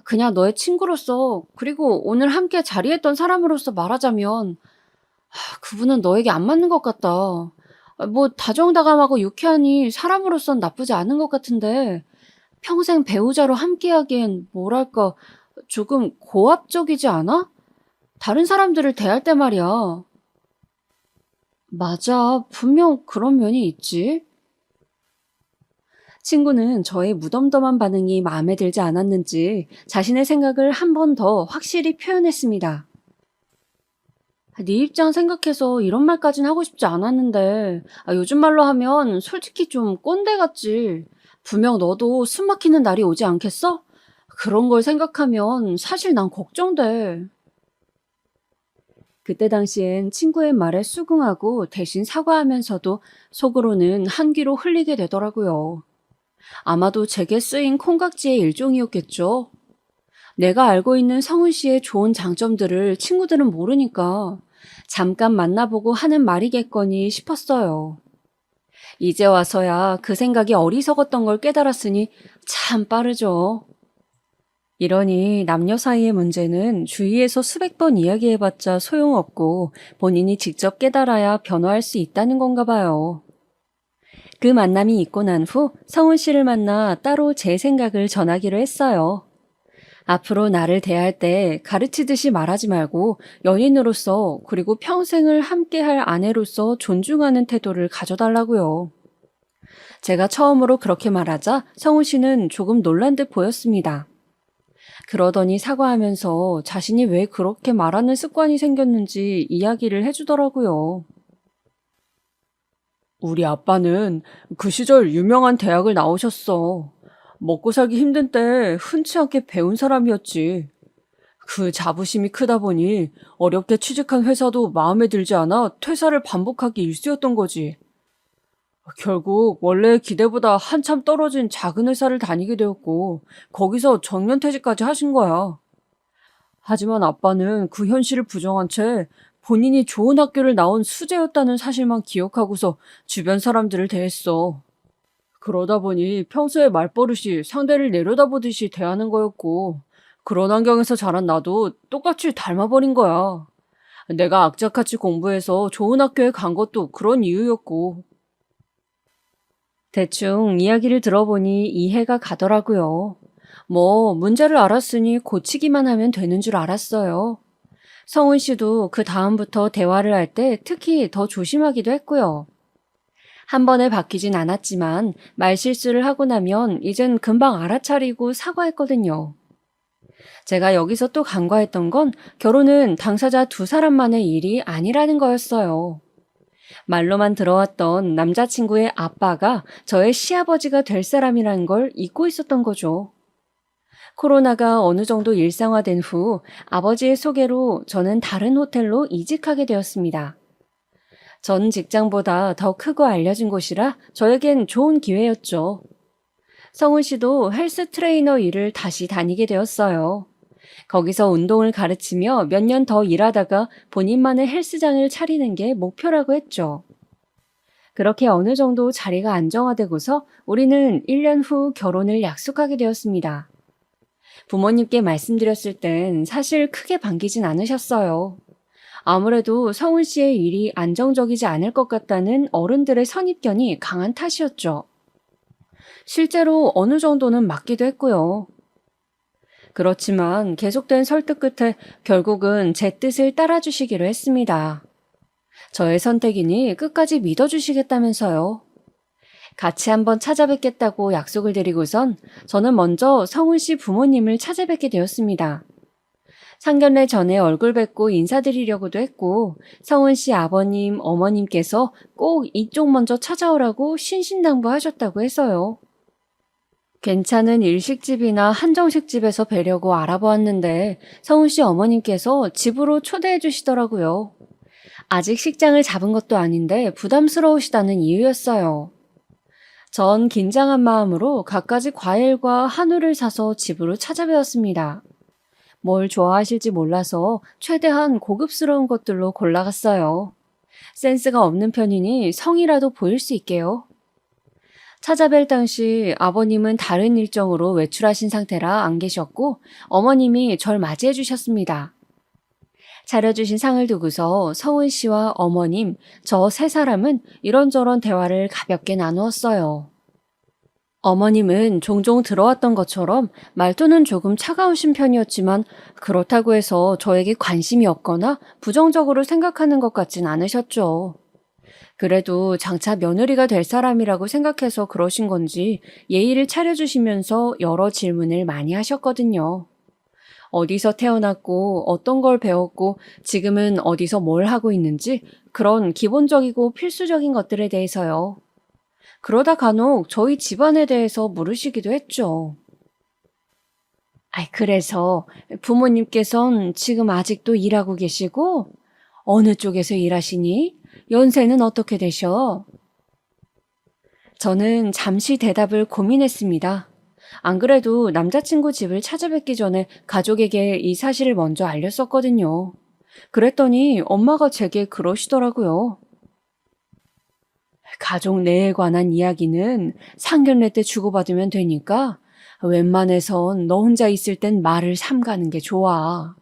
그냥 너의 친구로서 그리고 오늘 함께 자리했던 사람으로서 말하자면 그분은 너에게 안 맞는 것 같다. 뭐 다정다감하고 유쾌하니 사람으로선 나쁘지 않은 것 같은데 평생 배우자로 함께하기엔 뭐랄까 조금 고압적이지 않아? 다른 사람들을 대할 때 말이야. 맞아, 분명 그런 면이 있지. 친구는 저의 무덤덤한 반응이 마음에 들지 않았는지 자신의 생각을 한 번 더 확실히 표현했습니다. 네 입장 생각해서 이런 말까진 하고 싶지 않았는데 요즘 말로 하면 솔직히 좀 꼰대 같지. 분명 너도 숨 막히는 날이 오지 않겠어? 그런 걸 생각하면 사실 난 걱정돼. 그때 당시엔 친구의 말에 수긍하고 대신 사과하면서도 속으로는 한 귀로 흘리게 되더라고요. 아마도 제게 쓰인 콩깍지의 일종이었겠죠. 내가 알고 있는 성훈 씨의 좋은 장점들을 친구들은 모르니까 잠깐 만나보고 하는 말이겠거니 싶었어요. 이제 와서야 그 생각이 어리석었던 걸 깨달았으니 참 빠르죠. 이러니 남녀 사이의 문제는 주위에서 수백 번 이야기해봤자 소용없고 본인이 직접 깨달아야 변화할 수 있다는 건가 봐요. 그 만남이 있고 난 후 성훈 씨를 만나 따로 제 생각을 전하기로 했어요. 앞으로 나를 대할 때 가르치듯이 말하지 말고 연인으로서 그리고 평생을 함께할 아내로서 존중하는 태도를 가져달라고요. 제가 처음으로 그렇게 말하자 성훈 씨는 조금 놀란 듯 보였습니다. 그러더니 사과하면서 자신이 왜 그렇게 말하는 습관이 생겼는지 이야기를 해주더라고요. 우리 아빠는 그 시절 유명한 대학을 나오셨어. 먹고 살기 힘든 때 흔치 않게 배운 사람이었지. 그 자부심이 크다 보니 어렵게 취직한 회사도 마음에 들지 않아 퇴사를 반복하기 일쑤였던 거지. 결국 원래 기대보다 한참 떨어진 작은 회사를 다니게 되었고 거기서 정년퇴직까지 하신 거야. 하지만 아빠는 그 현실을 부정한 채 본인이 좋은 학교를 나온 수재였다는 사실만 기억하고서 주변 사람들을 대했어. 그러다 보니 평소에 말버릇이 상대를 내려다보듯이 대하는 거였고 그런 환경에서 자란 나도 똑같이 닮아버린 거야. 내가 악착같이 공부해서 좋은 학교에 간 것도 그런 이유였고. 대충 이야기를 들어보니 이해가 가더라고요. 뭐 문제를 알았으니 고치기만 하면 되는 줄 알았어요. 성훈 씨도 그 다음부터 대화를 할 때 특히 더 조심하기도 했고요. 한 번에 바뀌진 않았지만 말실수를 하고 나면 이젠 금방 알아차리고 사과했거든요. 제가 여기서 또 간과했던 건 결혼은 당사자 두 사람만의 일이 아니라는 거였어요. 말로만 들어왔던 남자친구의 아빠가 저의 시아버지가 될 사람이라는 걸 잊고 있었던 거죠. 코로나가 어느 정도 일상화된 후 아버지의 소개로 저는 다른 호텔로 이직하게 되었습니다. 전 직장보다 더 크고 알려진 곳이라 저에겐 좋은 기회였죠. 성훈 씨도 헬스 트레이너 일을 다시 다니게 되었어요. 거기서 운동을 가르치며 몇 년 더 일하다가 본인만의 헬스장을 차리는 게 목표라고 했죠. 그렇게 어느 정도 자리가 안정화되고서 우리는 1년 후 결혼을 약속하게 되었습니다. 부모님께 말씀드렸을 땐 사실 크게 반기진 않으셨어요. 아무래도 성훈 씨의 일이 안정적이지 않을 것 같다는 어른들의 선입견이 강한 탓이었죠. 실제로 어느 정도는 맞기도 했고요. 그렇지만 계속된 설득 끝에 결국은 제 뜻을 따라주시기로 했습니다. 저의 선택이니 끝까지 믿어주시겠다면서요. 같이 한번 찾아뵙겠다고 약속을 드리고선 저는 먼저 성훈 씨 부모님을 찾아뵙게 되었습니다. 상견례 전에 얼굴 뵙고 인사드리려고도 했고 성훈 씨 아버님, 어머님께서 꼭 이쪽 먼저 찾아오라고 신신당부하셨다고 해서요. 괜찮은 일식집이나 한정식집에서 뵈려고 알아보았는데 성훈 씨 어머님께서 집으로 초대해 주시더라고요. 아직 식장을 잡은 것도 아닌데 부담스러우시다는 이유였어요. 전 긴장한 마음으로 갖가지 과일과 한우를 사서 집으로 찾아뵈었습니다. 뭘 좋아하실지 몰라서 최대한 고급스러운 것들로 골라갔어요. 센스가 없는 편이니 성이라도 보일 수 있게요. 찾아뵐 당시 아버님은 다른 일정으로 외출하신 상태라 안 계셨고 어머님이 절 맞이해 주셨습니다. 차려주신 상을 두고서 성은 씨와 어머님, 저 세 사람은 이런저런 대화를 가볍게 나누었어요. 어머님은 종종 들어왔던 것처럼 말투는 조금 차가우신 편이었지만 그렇다고 해서 저에게 관심이 없거나 부정적으로 생각하는 것 같진 않으셨죠. 그래도 장차 며느리가 될 사람이라고 생각해서 그러신 건지 예의를 차려주시면서 여러 질문을 많이 하셨거든요. 어디서 태어났고 어떤 걸 배웠고 지금은 어디서 뭘 하고 있는지 그런 기본적이고 필수적인 것들에 대해서요. 그러다 간혹 저희 집안에 대해서 물으시기도 했죠. 그래서 부모님께선 지금 아직도 일하고 계시고 어느 쪽에서 일하시니? 연세는 어떻게 되셔? 저는 잠시 대답을 고민했습니다. 안 그래도 남자친구 집을 찾아뵙기 전에 가족에게 이 사실을 먼저 알렸었거든요. 그랬더니 엄마가 제게 그러시더라고요. 가족 내에 관한 이야기는 상견례 때 주고받으면 되니까 웬만해선 너 혼자 있을 땐 말을 삼가는 게 좋아.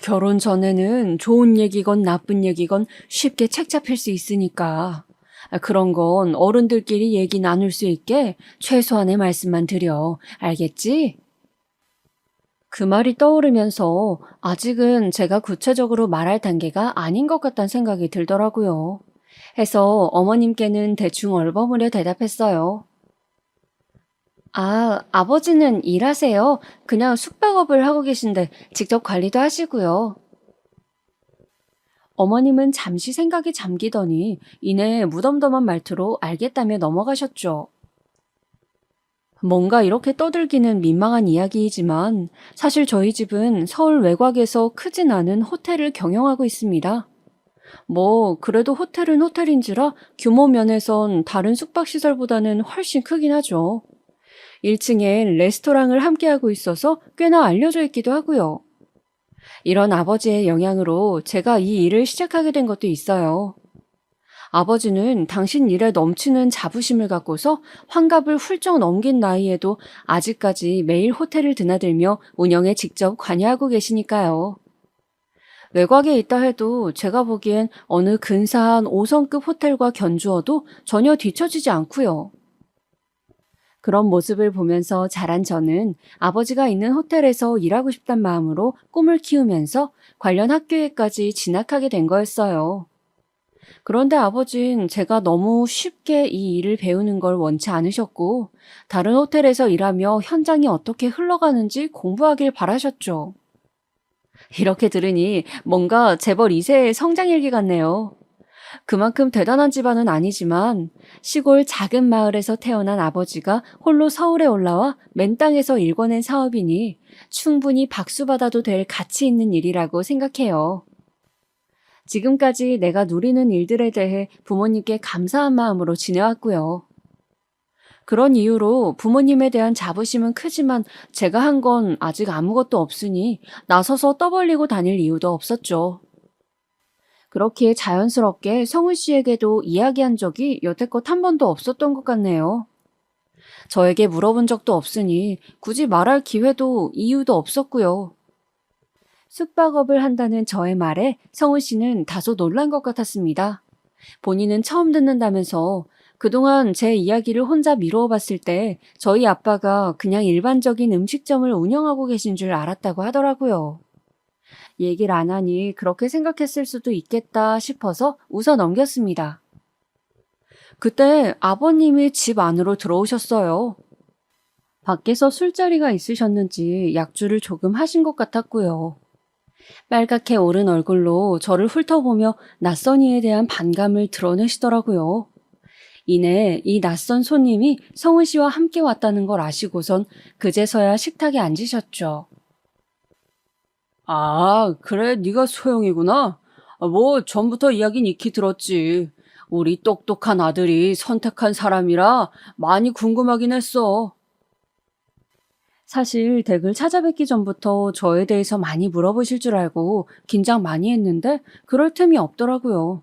결혼 전에는 좋은 얘기건 나쁜 얘기건 쉽게 책 잡힐 수 있으니까. 그런 건 어른들끼리 얘기 나눌 수 있게 최소한의 말씀만 드려. 알겠지? 그 말이 떠오르면서 아직은 제가 구체적으로 말할 단계가 아닌 것 같다는 생각이 들더라고요. 해서 어머님께는 대충 얼버무려 대답했어요. 아버지는 일하세요. 그냥 숙박업을 하고 계신데 직접 관리도 하시고요. 어머님은 잠시 생각에 잠기더니 이내 무덤덤한 말투로 알겠다며 넘어가셨죠. 뭔가 이렇게 떠들기는 민망한 이야기이지만 사실 저희 집은 서울 외곽에서 크진 않은 호텔을 경영하고 있습니다. 그래도 호텔은 호텔인지라 규모 면에선 다른 숙박시설보다는 훨씬 크긴 하죠. 1층에 레스토랑을 함께하고 있어서 꽤나 알려져 있기도 하고요. 이런 아버지의 영향으로 제가 이 일을 시작하게 된 것도 있어요. 아버지는 당신 일에 넘치는 자부심을 갖고서 환갑을 훌쩍 넘긴 나이에도 아직까지 매일 호텔을 드나들며 운영에 직접 관여하고 계시니까요. 외곽에 있다 해도 제가 보기엔 어느 근사한 5성급 호텔과 견주어도 전혀 뒤처지지 않고요. 그런 모습을 보면서 자란 저는 아버지가 있는 호텔에서 일하고 싶단 마음으로 꿈을 키우면서 관련 학교에까지 진학하게 된 거였어요. 그런데 아버진 제가 너무 쉽게 이 일을 배우는 걸 원치 않으셨고 다른 호텔에서 일하며 현장이 어떻게 흘러가는지 공부하길 바라셨죠. 이렇게 들으니 뭔가 재벌 2세의 성장일기 같네요. 그만큼 대단한 집안은 아니지만 시골 작은 마을에서 태어난 아버지가 홀로 서울에 올라와 맨 땅에서 일궈낸 사업이니 충분히 박수받아도 될 가치 있는 일이라고 생각해요. 지금까지 내가 누리는 일들에 대해 부모님께 감사한 마음으로 지내왔고요. 그런 이유로 부모님에 대한 자부심은 크지만 제가 한 건 아직 아무것도 없으니 나서서 떠벌리고 다닐 이유도 없었죠. 그렇게 자연스럽게 성은 씨에게도 이야기한 적이 여태껏 한 번도 없었던 것 같네요. 저에게 물어본 적도 없으니 굳이 말할 기회도 이유도 없었고요. 숙박업을 한다는 저의 말에 성은 씨는 다소 놀란 것 같았습니다. 본인은 처음 듣는다면서 그동안 제 이야기를 혼자 미루어 봤을 때 저희 아빠가 그냥 일반적인 음식점을 운영하고 계신 줄 알았다고 하더라고요. 얘기를 안 하니 그렇게 생각했을 수도 있겠다 싶어서 웃어 넘겼습니다. 그때 아버님이 집 안으로 들어오셨어요. 밖에서 술자리가 있으셨는지 약주를 조금 하신 것 같았고요. 빨갛게 오른 얼굴로 저를 훑어보며 낯선 이에 대한 반감을 드러내시더라고요. 이내 이 낯선 손님이 성은 씨와 함께 왔다는 걸 아시고선 그제서야 식탁에 앉으셨죠. 그래, 네가 소영이구나. 전부터 이야기는 익히 들었지. 우리 똑똑한 아들이 선택한 사람이라 많이 궁금하긴 했어. 사실 댁을 찾아뵙기 전부터 저에 대해서 많이 물어보실 줄 알고 긴장 많이 했는데 그럴 틈이 없더라고요.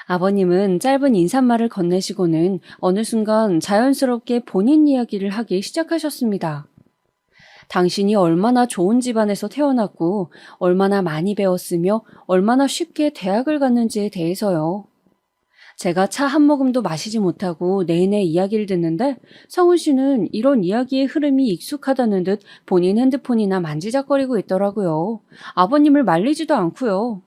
아버님은 짧은 인사말을 건네시고는 어느 순간 자연스럽게 본인 이야기를 하기 시작하셨습니다. 당신이 얼마나 좋은 집안에서 태어났고, 얼마나 많이 배웠으며, 얼마나 쉽게 대학을 갔는지에 대해서요. 제가 차 한 모금도 마시지 못하고 내내 이야기를 듣는데 성훈 씨는 이런 이야기의 흐름이 익숙하다는 듯 본인 핸드폰이나 만지작거리고 있더라고요. 아버님을 말리지도 않고요.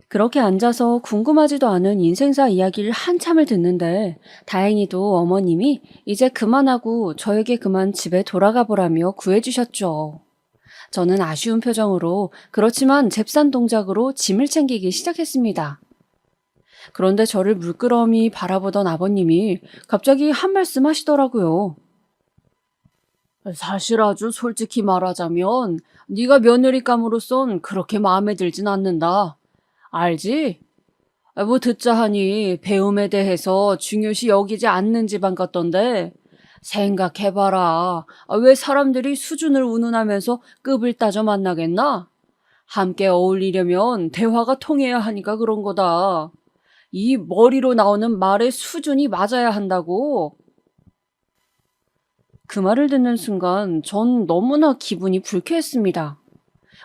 그렇게 앉아서 궁금하지도 않은 인생사 이야기를 한참을 듣는데 다행히도 어머님이 이제 그만하고 저에게 그만 집에 돌아가 보라며 구해주셨죠. 저는 아쉬운 표정으로 그렇지만 잽싼 동작으로 짐을 챙기기 시작했습니다. 그런데 저를 물끄러미 바라보던 아버님이 갑자기 한 말씀 하시더라고요. 사실 아주 솔직히 말하자면 네가 며느리감으로선 그렇게 마음에 들진 않는다. 알지? 뭐 듣자 하니 배움에 대해서 중요시 여기지 않는 집안 같던데 생각해봐라. 왜 사람들이 수준을 운운하면서 급을 따져 만나겠나? 함께 어울리려면 대화가 통해야 하니까 그런 거다. 이 머리로 나오는 말의 수준이 맞아야 한다고. 그 말을 듣는 순간 전 너무나 기분이 불쾌했습니다.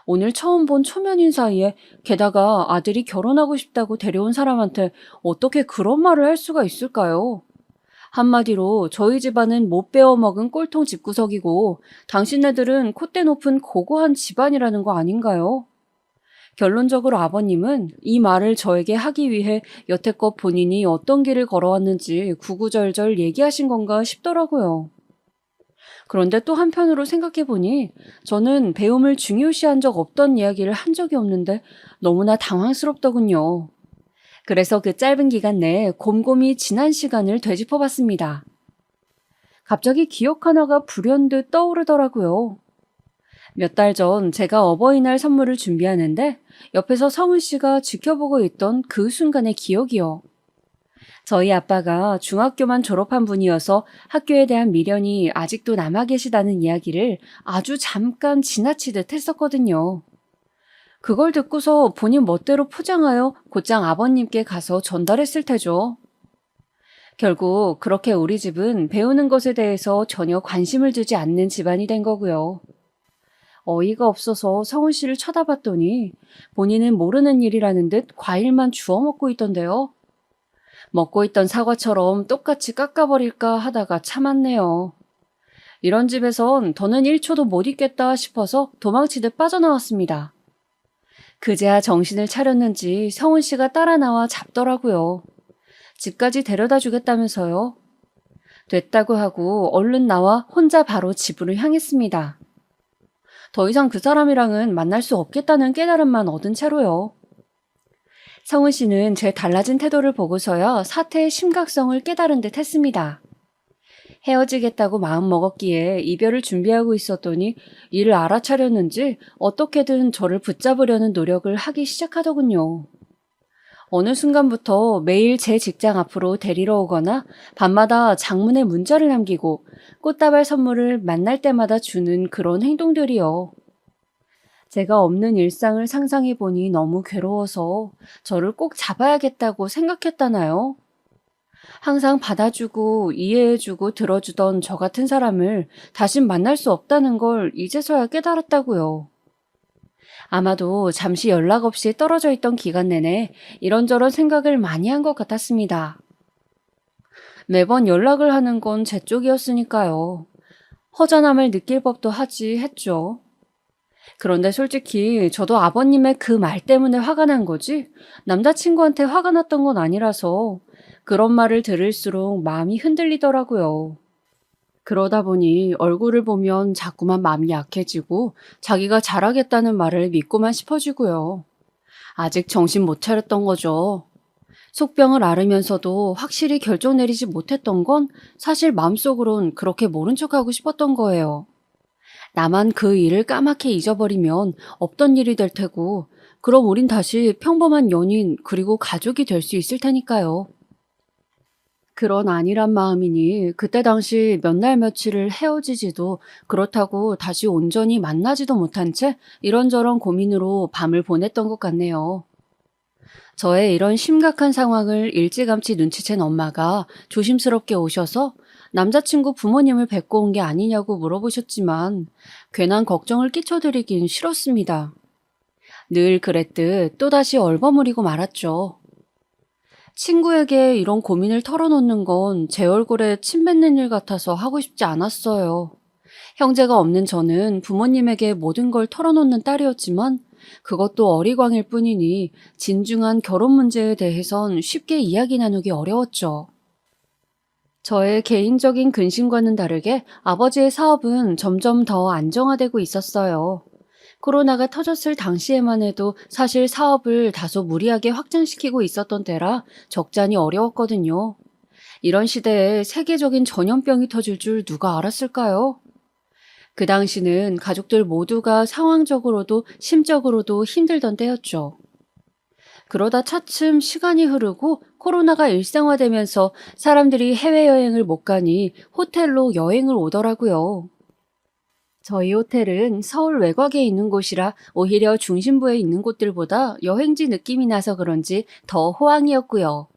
오늘 처음 본 초면인 사이에 게다가 아들이 결혼하고 싶다고 데려온 사람한테 어떻게 그런 말을 할 수가 있을까요? 한마디로 저희 집안은 못 배워먹은 꼴통 집구석이고 당신네들은 콧대 높은 고고한 집안이라는 거 아닌가요? 결론적으로 아버님은 이 말을 저에게 하기 위해 여태껏 본인이 어떤 길을 걸어왔는지 구구절절 얘기하신 건가 싶더라고요. 그런데 또 한편으로 생각해보니 저는 배움을 중요시한 적 없던 이야기를 한 적이 없는데 너무나 당황스럽더군요. 그래서 그 짧은 기간 내에 곰곰이 지난 시간을 되짚어봤습니다. 갑자기 기억 하나가 불현듯 떠오르더라고요. 몇 달 전 제가 어버이날 선물을 준비하는데 옆에서 성훈 씨가 지켜보고 있던 그 순간의 기억이요. 저희 아빠가 중학교만 졸업한 분이어서 학교에 대한 미련이 아직도 남아 계시다는 이야기를 아주 잠깐 지나치듯 했었거든요. 그걸 듣고서 본인 멋대로 포장하여 곧장 아버님께 가서 전달했을 테죠. 결국 그렇게 우리 집은 배우는 것에 대해서 전혀 관심을 두지 않는 집안이 된 거고요. 어이가 없어서 성훈 씨를 쳐다봤더니 본인은 모르는 일이라는 듯 과일만 주워 먹고 있던데요. 먹고 있던 사과처럼 똑같이 깎아버릴까 하다가 참았네요. 이런 집에선 더는 1초도 못 있겠다 싶어서 도망치듯 빠져나왔습니다. 그제야 정신을 차렸는지 성훈 씨가 따라 나와 잡더라고요. 집까지 데려다 주겠다면서요. 됐다고 하고 얼른 나와 혼자 바로 집으로 향했습니다. 더 이상 그 사람이랑은 만날 수 없겠다는 깨달음만 얻은 채로요. 성훈 씨는 제 달라진 태도를 보고서야 사태의 심각성을 깨달은 듯 했습니다. 헤어지겠다고 마음먹었기에 이별을 준비하고 있었더니 이를 알아차렸는지 어떻게든 저를 붙잡으려는 노력을 하기 시작하더군요. 어느 순간부터 매일 제 직장 앞으로 데리러 오거나 밤마다 장문에 문자를 남기고 꽃다발 선물을 만날 때마다 주는 그런 행동들이요. 제가 없는 일상을 상상해보니 너무 괴로워서 저를 꼭 잡아야겠다고 생각했다나요? 항상 받아주고 이해해주고 들어주던 저 같은 사람을 다신 만날 수 없다는 걸 이제서야 깨달았다고요. 아마도 잠시 연락 없이 떨어져 있던 기간 내내 이런저런 생각을 많이 한 것 같았습니다. 매번 연락을 하는 건 제 쪽이었으니까요. 허전함을 느낄 법도 하지 했죠. 그런데 솔직히 저도 아버님의 그 말 때문에 화가 난 거지 남자친구한테 화가 났던 건 아니라서 그런 말을 들을수록 마음이 흔들리더라고요. 그러다 보니 얼굴을 보면 자꾸만 마음이 약해지고 자기가 잘하겠다는 말을 믿고만 싶어지고요. 아직 정신 못 차렸던 거죠. 속병을 앓으면서도 확실히 결정 내리지 못했던 건 사실 마음속으론 그렇게 모른 척하고 싶었던 거예요. 나만 그 일을 까맣게 잊어버리면 없던 일이 될 테고 그럼 우린 다시 평범한 연인 그리고 가족이 될 수 있을 테니까요. 그런 안일한 마음이니 그때 당시 몇 날 며칠을 헤어지지도 그렇다고 다시 온전히 만나지도 못한 채 이런저런 고민으로 밤을 보냈던 것 같네요. 저의 이런 심각한 상황을 일찌감치 눈치챈 엄마가 조심스럽게 오셔서 남자친구 부모님을 뵙고 온 게 아니냐고 물어보셨지만 괜한 걱정을 끼쳐드리긴 싫었습니다. 늘 그랬듯 또다시 얼버무리고 말았죠. 친구에게 이런 고민을 털어놓는 건 제 얼굴에 침 뱉는 일 같아서 하고 싶지 않았어요. 형제가 없는 저는 부모님에게 모든 걸 털어놓는 딸이었지만 그것도 어리광일 뿐이니 진중한 결혼 문제에 대해선 쉽게 이야기 나누기 어려웠죠. 저의 개인적인 근심과는 다르게 아버지의 사업은 점점 더 안정화되고 있었어요. 코로나가 터졌을 당시에만 해도 사실 사업을 다소 무리하게 확장시키고 있었던 때라 적잖이 어려웠거든요. 이런 시대에 세계적인 전염병이 터질 줄 누가 알았을까요? 그 당시는 가족들 모두가 상황적으로도 심적으로도 힘들던 때였죠. 그러다 차츰 시간이 흐르고 코로나가 일상화되면서 사람들이 해외여행을 못 가니 호텔로 여행을 오더라고요. 저희 호텔은 서울 외곽에 있는 곳이라 오히려 중심부에 있는 곳들보다 여행지 느낌이 나서 그런지 더 호황이었고요.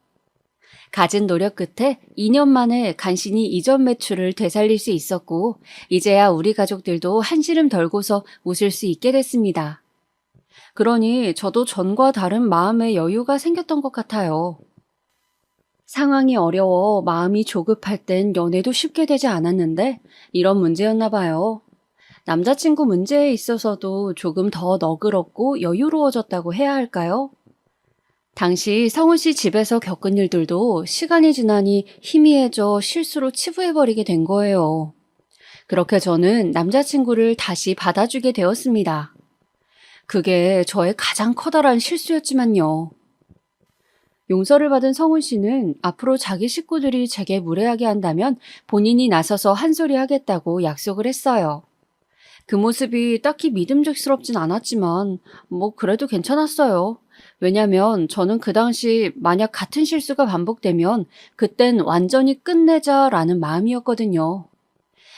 갖은 노력 끝에 2년 만에 간신히 이전 매출을 되살릴 수 있었고, 이제야 우리 가족들도 한시름 덜고서 웃을 수 있게 됐습니다. 그러니 저도 전과 다른 마음의 여유가 생겼던 것 같아요. 상황이 어려워 마음이 조급할 땐 연애도 쉽게 되지 않았는데 이런 문제였나 봐요. 남자친구 문제에 있어서도 조금 더 너그럽고 여유로워졌다고 해야 할까요? 당시 성훈 씨 집에서 겪은 일들도 시간이 지나니 희미해져 실수로 치부해버리게 된 거예요. 그렇게 저는 남자친구를 다시 받아주게 되었습니다. 그게 저의 가장 커다란 실수였지만요. 용서를 받은 성훈 씨는 앞으로 자기 식구들이 제게 무례하게 한다면 본인이 나서서 한 소리 하겠다고 약속을 했어요. 그 모습이 딱히 믿음직스럽진 않았지만 그래도 괜찮았어요. 왜냐면 저는 그 당시 만약 같은 실수가 반복되면 그땐 완전히 끝내자라는 마음이었거든요.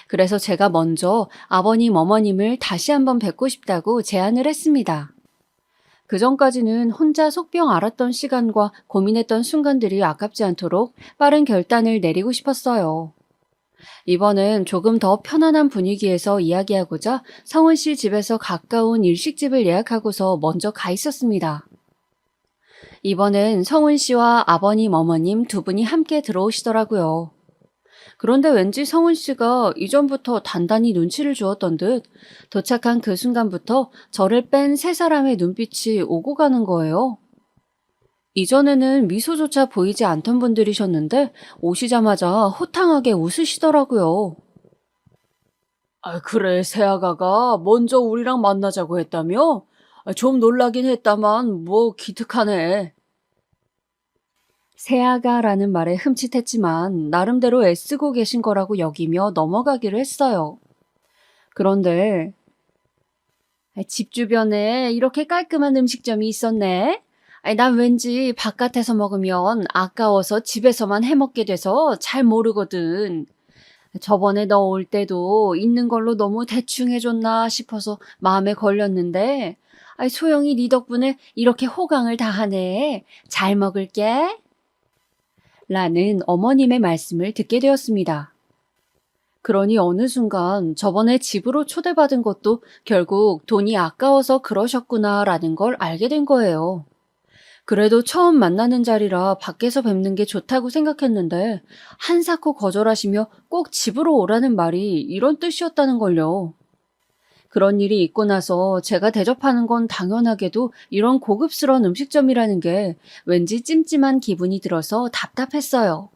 그래서 제가 먼저 아버님, 어머님을 다시 한번 뵙고 싶다고 제안을 했습니다. 그 전까지는 혼자 속병 앓았던 시간과 고민했던 순간들이 아깝지 않도록 빠른 결단을 내리고 싶었어요. 이번엔 조금 더 편안한 분위기에서 이야기하고자 성훈 씨 집에서 가까운 일식집을 예약하고서 먼저 가 있었습니다. 이번엔 성훈 씨와 아버님, 어머님 두 분이 함께 들어오시더라고요. 그런데 왠지 성훈 씨가 이전부터 단단히 눈치를 주었던 듯 도착한 그 순간부터 저를 뺀 세 사람의 눈빛이 오고 가는 거예요. 이전에는 미소조차 보이지 않던 분들이셨는데 오시자마자 호탕하게 웃으시더라고요. 아, 그래, 새아가가 먼저 우리랑 만나자고 했다며? 좀 놀라긴 했다만 기특하네. 새아가라는 말에 흠칫했지만 나름대로 애쓰고 계신 거라고 여기며 넘어가기로 했어요. 그런데 집 주변에 이렇게 깔끔한 음식점이 있었네? 난 왠지 바깥에서 먹으면 아까워서 집에서만 해먹게 돼서 잘 모르거든. 저번에 너 올 때도 있는 걸로 너무 대충 해줬나 싶어서 마음에 걸렸는데, 소영이 네 덕분에 이렇게 호강을 다 하네. 잘 먹을게. 라는 어머님의 말씀을 듣게 되었습니다. 그러니 어느 순간 저번에 집으로 초대받은 것도 결국 돈이 아까워서 그러셨구나라는 걸 알게 된 거예요. 그래도 처음 만나는 자리라 밖에서 뵙는 게 좋다고 생각했는데 한사코 거절하시며 꼭 집으로 오라는 말이 이런 뜻이었다는 걸요. 그런 일이 있고 나서 제가 대접하는 건 당연하게도 이런 고급스러운 음식점이라는 게 왠지 찜찜한 기분이 들어서 답답했어요.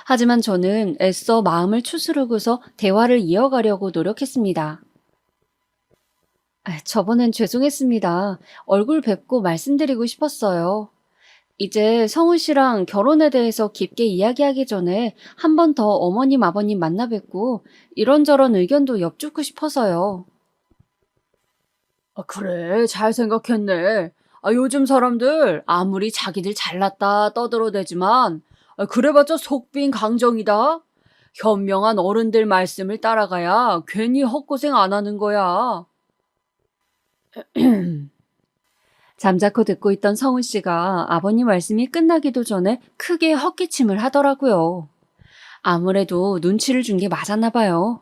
하지만 저는 애써 마음을 추스르고서 대화를 이어가려고 노력했습니다. 저번엔 죄송했습니다. 얼굴 뵙고 말씀드리고 싶었어요. 이제 성훈 씨랑 결혼에 대해서 깊게 이야기하기 전에 한 번 더 어머님, 아버님 만나 뵙고 이런저런 의견도 여쭙고 싶어서요. 그래, 잘 생각했네. 요즘 사람들 아무리 자기들 잘났다 떠들어대지만 그래봤자 속빈 강정이다. 현명한 어른들 말씀을 따라가야 괜히 헛고생 안 하는 거야. 잠자코 듣고 있던 성훈 씨가 아버님 말씀이 끝나기도 전에 크게 헛기침을 하더라고요. 아무래도 눈치를 준 게 맞았나 봐요.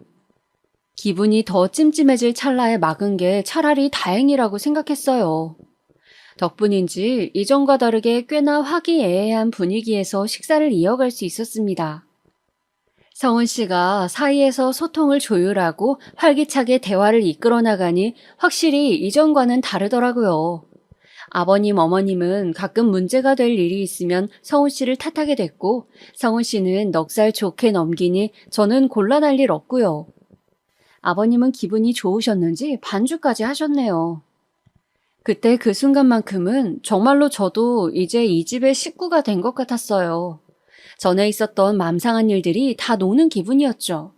기분이 더 찜찜해질 찰나에 막은 게 차라리 다행이라고 생각했어요. 덕분인지 이전과 다르게 꽤나 화기애애한 분위기에서 식사를 이어갈 수 있었습니다. 성훈 씨가 사이에서 소통을 조율하고 활기차게 대화를 이끌어 나가니 확실히 이전과는 다르더라고요. 아버님, 어머님은 가끔 문제가 될 일이 있으면 성훈 씨를 탓하게 됐고, 성훈 씨는 넉살 좋게 넘기니 저는 곤란할 일 없고요. 아버님은 기분이 좋으셨는지 반주까지 하셨네요. 그때 그 순간만큼은 정말로 저도 이제 이 집의 식구가 된 것 같았어요. 전에 있었던 맘상한 일들이 다 녹는 기분이었죠.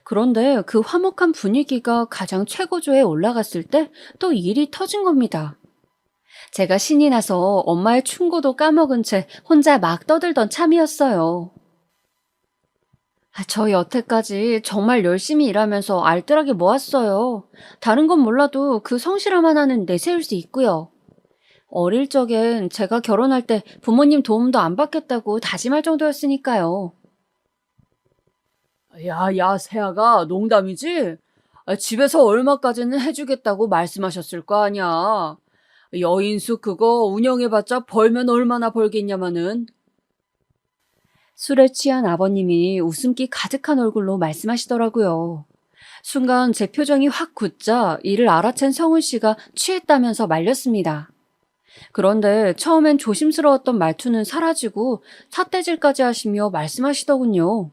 그런데 그 화목한 분위기가 가장 최고조에 올라갔을 때 또 일이 터진 겁니다. 제가 신이 나서 엄마의 충고도 까먹은 채 혼자 막 떠들던 참이었어요. 저 여태까지 정말 열심히 일하면서 알뜰하게 모았어요. 다른 건 몰라도 그 성실함 하나는 내세울 수 있고요. 어릴 적엔 제가 결혼할 때 부모님 도움도 안 받겠다고 다짐할 정도였으니까요. 야, 세아가 농담이지? 집에서 얼마까지는 해주겠다고 말씀하셨을 거 아니야. 여인숙 그거 운영해봤자 벌면 얼마나 벌겠냐마는. 술에 취한 아버님이 웃음기 가득한 얼굴로 말씀하시더라고요. 순간 제 표정이 확 굳자 이를 알아챈 성훈 씨가 취했다면서 말렸습니다. 그런데 처음엔 조심스러웠던 말투는 사라지고 삿대질까지 하시며 말씀하시더군요.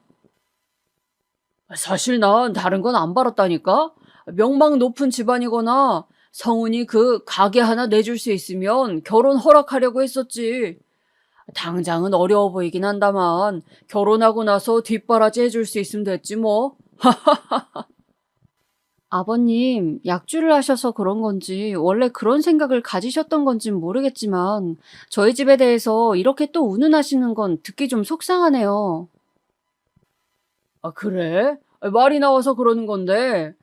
사실 난 다른 건 안 바랐다니까? 명망 높은 집안이거나 성훈이 그 가게 하나 내줄 수 있으면 결혼 허락하려고 했었지. 당장은 어려워 보이긴 한다만 결혼하고 나서 뒷바라지 해줄 수 있으면 됐지 뭐. 아버님, 약주를 하셔서 그런 건지 원래 그런 생각을 가지셨던 건진 모르겠지만 저희 집에 대해서 이렇게 또 운운하시는 건 듣기 좀 속상하네요. 그래? 말이 나와서 그러는 건데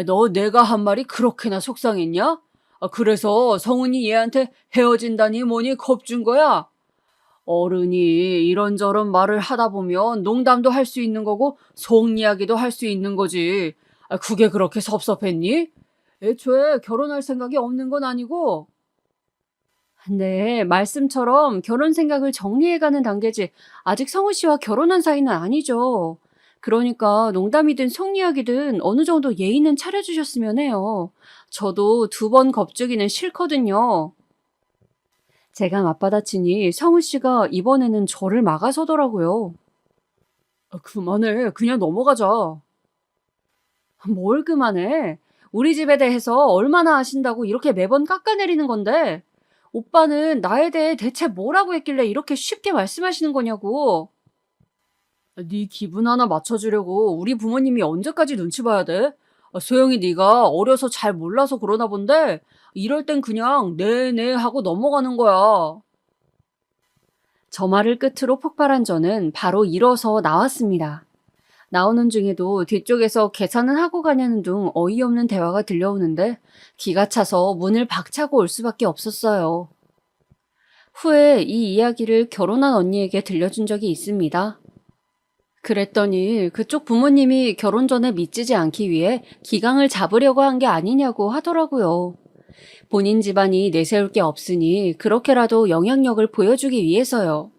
너 내가 한 말이 그렇게나 속상했냐? 그래서 성훈이 얘한테 헤어진다니 뭐니 겁준 거야? 어른이 이런저런 말을 하다 보면 농담도 할 수 있는 거고 속 이야기도 할 수 있는 거지. 그게 그렇게 섭섭했니? 애초에 결혼할 생각이 없는 건 아니고. 네, 말씀처럼 결혼 생각을 정리해가는 단계지 아직 성우 씨와 결혼한 사이는 아니죠. 그러니까 농담이든 속 이야기든 어느 정도 예의는 차려주셨으면 해요. 저도 2번 겁주기는 싫거든요. 제가 맞받아치니 성우 씨가 이번에는 저를 막아서더라고요. 그만해. 그냥 넘어가자. 뭘 그만해? 우리 집에 대해서 얼마나 아신다고 이렇게 매번 깎아내리는 건데? 오빠는 나에 대해 대체 뭐라고 했길래 이렇게 쉽게 말씀하시는 거냐고. 네 기분 하나 맞춰주려고 우리 부모님이 언제까지 눈치 봐야 돼? 소영이 네가 어려서 잘 몰라서 그러나 본데 이럴 땐 그냥 네네 하고 넘어가는 거야. 저 말을 끝으로 폭발한 저는 바로 일어서 나왔습니다. 나오는 중에도 뒤쪽에서 계산은 하고 가냐는 둥 어이없는 대화가 들려오는데 기가 차서 문을 박차고 올 수밖에 없었어요. 후에 이 이야기를 결혼한 언니에게 들려준 적이 있습니다. 그랬더니 그쪽 부모님이 결혼 전에 미치지 않기 위해 기강을 잡으려고 한 게 아니냐고 하더라고요. 본인 집안이 내세울 게 없으니 그렇게라도 영향력을 보여주기 위해서요.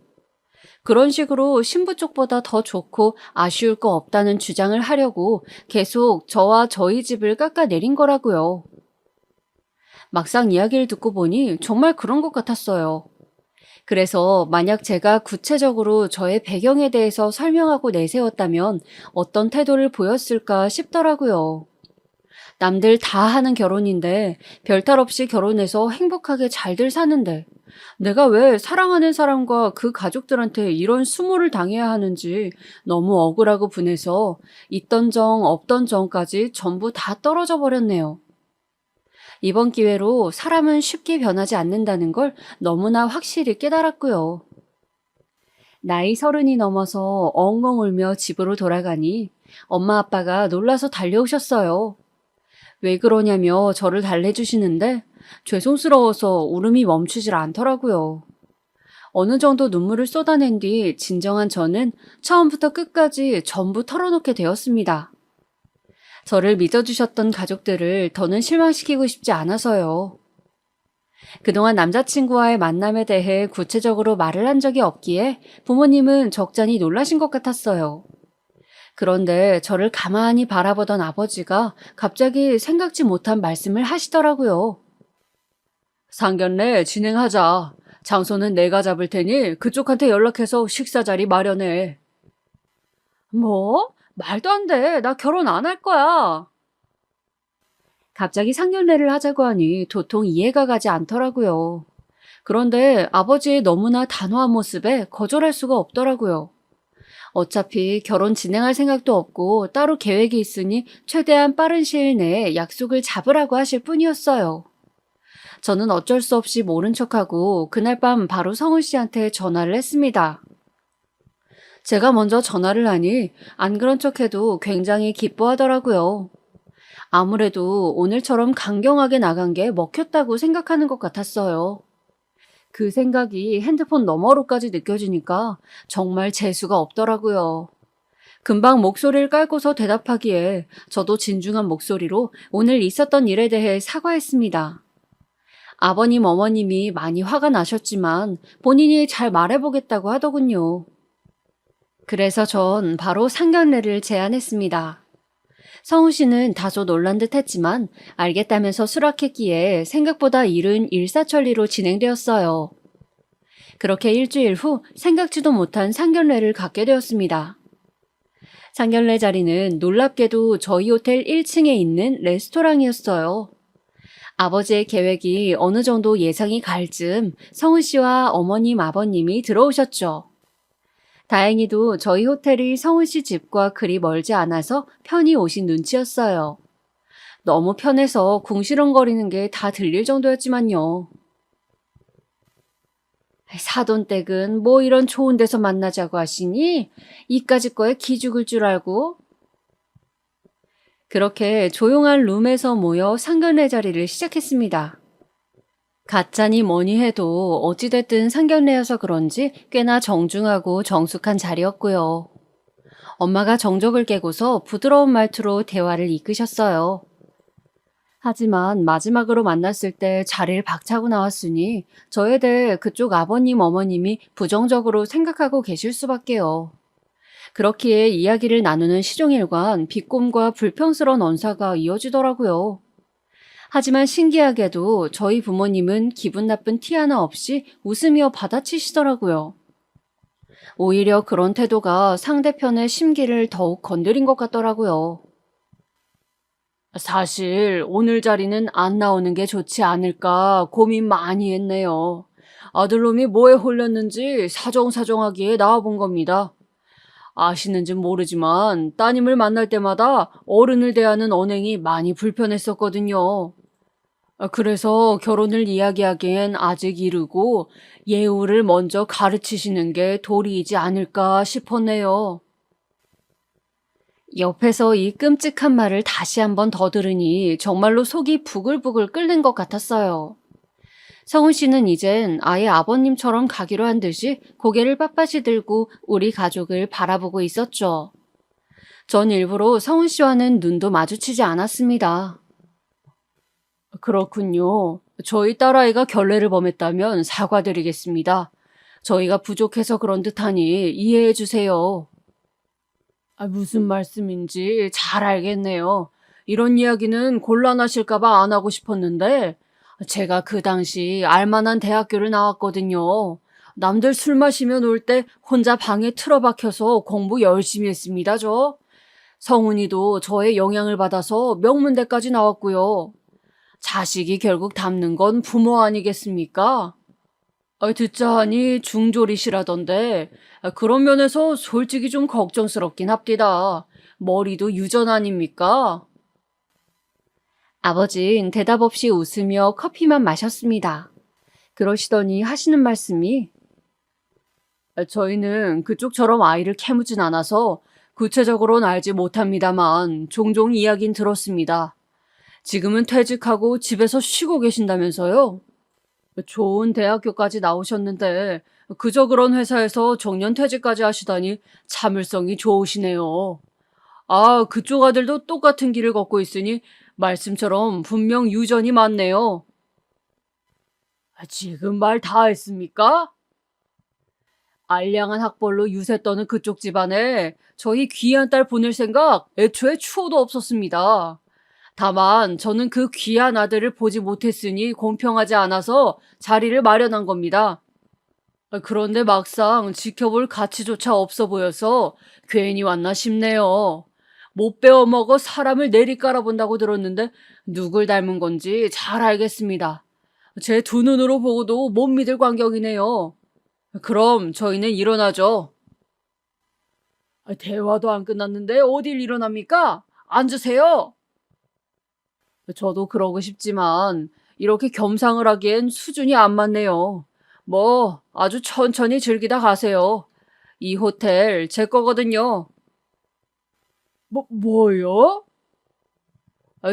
그런 식으로 신부 쪽보다 더 좋고 아쉬울 거 없다는 주장을 하려고 계속 저와 저희 집을 깎아내린 거라고요. 막상 이야기를 듣고 보니 정말 그런 것 같았어요. 그래서 만약 제가 구체적으로 저의 배경에 대해서 설명하고 내세웠다면 어떤 태도를 보였을까 싶더라고요. 남들 다 하는 결혼인데 별탈 없이 결혼해서 행복하게 잘들 사는데 내가 왜 사랑하는 사람과 그 가족들한테 이런 수모를 당해야 하는지 너무 억울하고 분해서 있던 정 없던 정까지 전부 다 떨어져 버렸네요. 이번 기회로 사람은 쉽게 변하지 않는다는 걸 너무나 확실히 깨달았고요. 나이 30이 넘어서 엉엉 울며 집으로 돌아가니 엄마 아빠가 놀라서 달려오셨어요. 왜 그러냐며 저를 달래주시는데 죄송스러워서 울음이 멈추질 않더라고요. 어느 정도 눈물을 쏟아낸 뒤 진정한 저는 처음부터 끝까지 전부 털어놓게 되었습니다. 저를 믿어주셨던 가족들을 더는 실망시키고 싶지 않아서요. 그동안 남자친구와의 만남에 대해 구체적으로 말을 한 적이 없기에 부모님은 적잖이 놀라신 것 같았어요. 그런데 저를 가만히 바라보던 아버지가 갑자기 생각지 못한 말씀을 하시더라고요. 상견례 진행하자. 장소는 내가 잡을 테니 그쪽한테 연락해서 식사 자리 마련해. 뭐? 말도 안 돼. 나 결혼 안 할 거야. 갑자기 상견례를 하자고 하니 도통 이해가 가지 않더라고요. 그런데 아버지의 너무나 단호한 모습에 거절할 수가 없더라고요. 어차피 결혼 진행할 생각도 없고 따로 계획이 있으니 최대한 빠른 시일 내에 약속을 잡으라고 하실 뿐이었어요. 저는 어쩔 수 없이 모른 척하고 그날 밤 바로 성훈 씨한테 전화를 했습니다. 제가 먼저 전화를 하니 안 그런 척해도 굉장히 기뻐하더라고요. 아무래도 오늘처럼 강경하게 나간 게 먹혔다고 생각하는 것 같았어요. 그 생각이 핸드폰 너머로까지 느껴지니까 정말 재수가 없더라고요. 금방 목소리를 깔고서 대답하기에 저도 진중한 목소리로 오늘 있었던 일에 대해 사과했습니다. 아버님, 어머님이 많이 화가 나셨지만 본인이 잘 말해보겠다고 하더군요. 그래서 전 바로 상견례를 제안했습니다. 성우 씨는 다소 놀란 듯 했지만 알겠다면서 수락했기에 생각보다 일은 일사천리로 진행되었어요. 그렇게 일주일 후 생각지도 못한 상견례를 갖게 되었습니다. 상견례 자리는 놀랍게도 저희 호텔 1층에 있는 레스토랑이었어요. 아버지의 계획이 어느 정도 예상이 갈 즈음 성우 씨와 어머님, 아버님이 들어오셨죠. 다행히도 저희 호텔이 성훈 씨 집과 그리 멀지 않아서 편히 오신 눈치였어요. 너무 편해서 궁시렁거리는 게 다 들릴 정도였지만요. 사돈댁은 뭐 이런 좋은 데서 만나자고 하시니? 이까짓 거에 기죽을 줄 알고? 그렇게 조용한 룸에서 모여 상견례 자리를 시작했습니다. 가짜니 뭐니 해도 어찌됐든 상견례여서 그런지 꽤나 정중하고 정숙한 자리였고요. 엄마가 정적을 깨고서 부드러운 말투로 대화를 이끄셨어요. 하지만 마지막으로 만났을 때 자리를 박차고 나왔으니 저에 대해 그쪽 아버님, 어머님이 부정적으로 생각하고 계실 수밖에요. 그렇기에 이야기를 나누는 시종일관 비꼼과 불평스러운 언사가 이어지더라고요. 하지만 신기하게도 저희 부모님은 기분 나쁜 티 하나 없이 웃으며 받아치시더라고요. 오히려 그런 태도가 상대편의 심기를 더욱 건드린 것 같더라고요. 사실 오늘 자리는 안 나오는 게 좋지 않을까 고민 많이 했네요. 아들놈이 뭐에 홀렸는지 사정사정하기에 나와본 겁니다. 아시는지 모르지만 따님을 만날 때마다 어른을 대하는 언행이 많이 불편했었거든요. 그래서 결혼을 이야기하기엔 아직 이르고 예우를 먼저 가르치시는 게 도리이지 않을까 싶었네요. 옆에서 이 끔찍한 말을 다시 한번 더 들으니 정말로 속이 부글부글 끓는 것 같았어요. 성훈 씨는 이젠 아예 아버님처럼 가기로 한 듯이 고개를 빳빳이 들고 우리 가족을 바라보고 있었죠. 전 일부러 성훈 씨와는 눈도 마주치지 않았습니다. 그렇군요. 저희 딸아이가 결례를 범했다면 사과드리겠습니다. 저희가 부족해서 그런 듯하니 이해해 주세요. 무슨 말씀인지 잘 알겠네요. 이런 이야기는 곤란하실까봐 안 하고 싶었는데 제가 그 당시 알만한 대학교를 나왔거든요. 남들 술 마시면 올 때 혼자 방에 틀어박혀서 공부 열심히 했습니다, 저. 성훈이도 저의 영향을 받아서 명문대까지 나왔고요. 자식이 결국 닮는 건 부모 아니겠습니까? 듣자 하니 중졸이시라던데 그런 면에서 솔직히 좀 걱정스럽긴 합디다. 머리도 유전 아닙니까? 아버진 대답 없이 웃으며 커피만 마셨습니다. 그러시더니 하시는 말씀이 저희는 그쪽처럼 아이를 캐묻진 않아서 구체적으로는 알지 못합니다만 종종 이야긴 들었습니다. 지금은 퇴직하고 집에서 쉬고 계신다면서요? 좋은 대학교까지 나오셨는데 그저 그런 회사에서 정년퇴직까지 하시다니 참을성이 좋으시네요. 아, 그쪽 아들도 똑같은 길을 걷고 있으니 말씀처럼 분명 유전이 많네요. 지금 말 다 했습니까? 알량한 학벌로 유세 떠는 그쪽 집안에 저희 귀한 딸 보낼 생각 애초에 추호도 없었습니다. 다만 저는 그 귀한 아들을 보지 못했으니 공평하지 않아서 자리를 마련한 겁니다. 그런데 막상 지켜볼 가치조차 없어 보여서 괜히 왔나 싶네요. 못 배워먹어 사람을 내리 깔아본다고 들었는데 누굴 닮은 건지 잘 알겠습니다. 제 두 눈으로 보고도 못 믿을 광경이네요. 그럼 저희는 일어나죠. 대화도 안 끝났는데 어딜 일어납니까? 앉으세요. 저도 그러고 싶지만 이렇게 겸상을 하기엔 수준이 안 맞네요. 뭐 아주 천천히 즐기다 가세요. 이 호텔 제 거거든요. 뭐요?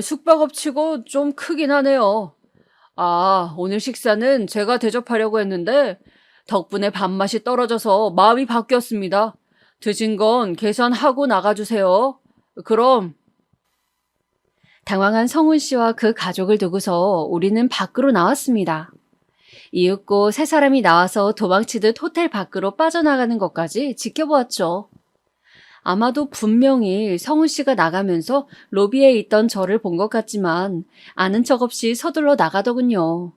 숙박업치고 좀 크긴 하네요. 아, 오늘 식사는 제가 대접하려고 했는데 덕분에 밥맛이 떨어져서 마음이 바뀌었습니다. 드신 건 계산하고 나가주세요. 그럼. 당황한 성훈 씨와 그 가족을 두고서 우리는 밖으로 나왔습니다. 이윽고 세 사람이 나와서 도망치듯 호텔 밖으로 빠져나가는 것까지 지켜보았죠. 아마도 분명히 성훈 씨가 나가면서 로비에 있던 저를 본 것 같지만 아는 척 없이 서둘러 나가더군요.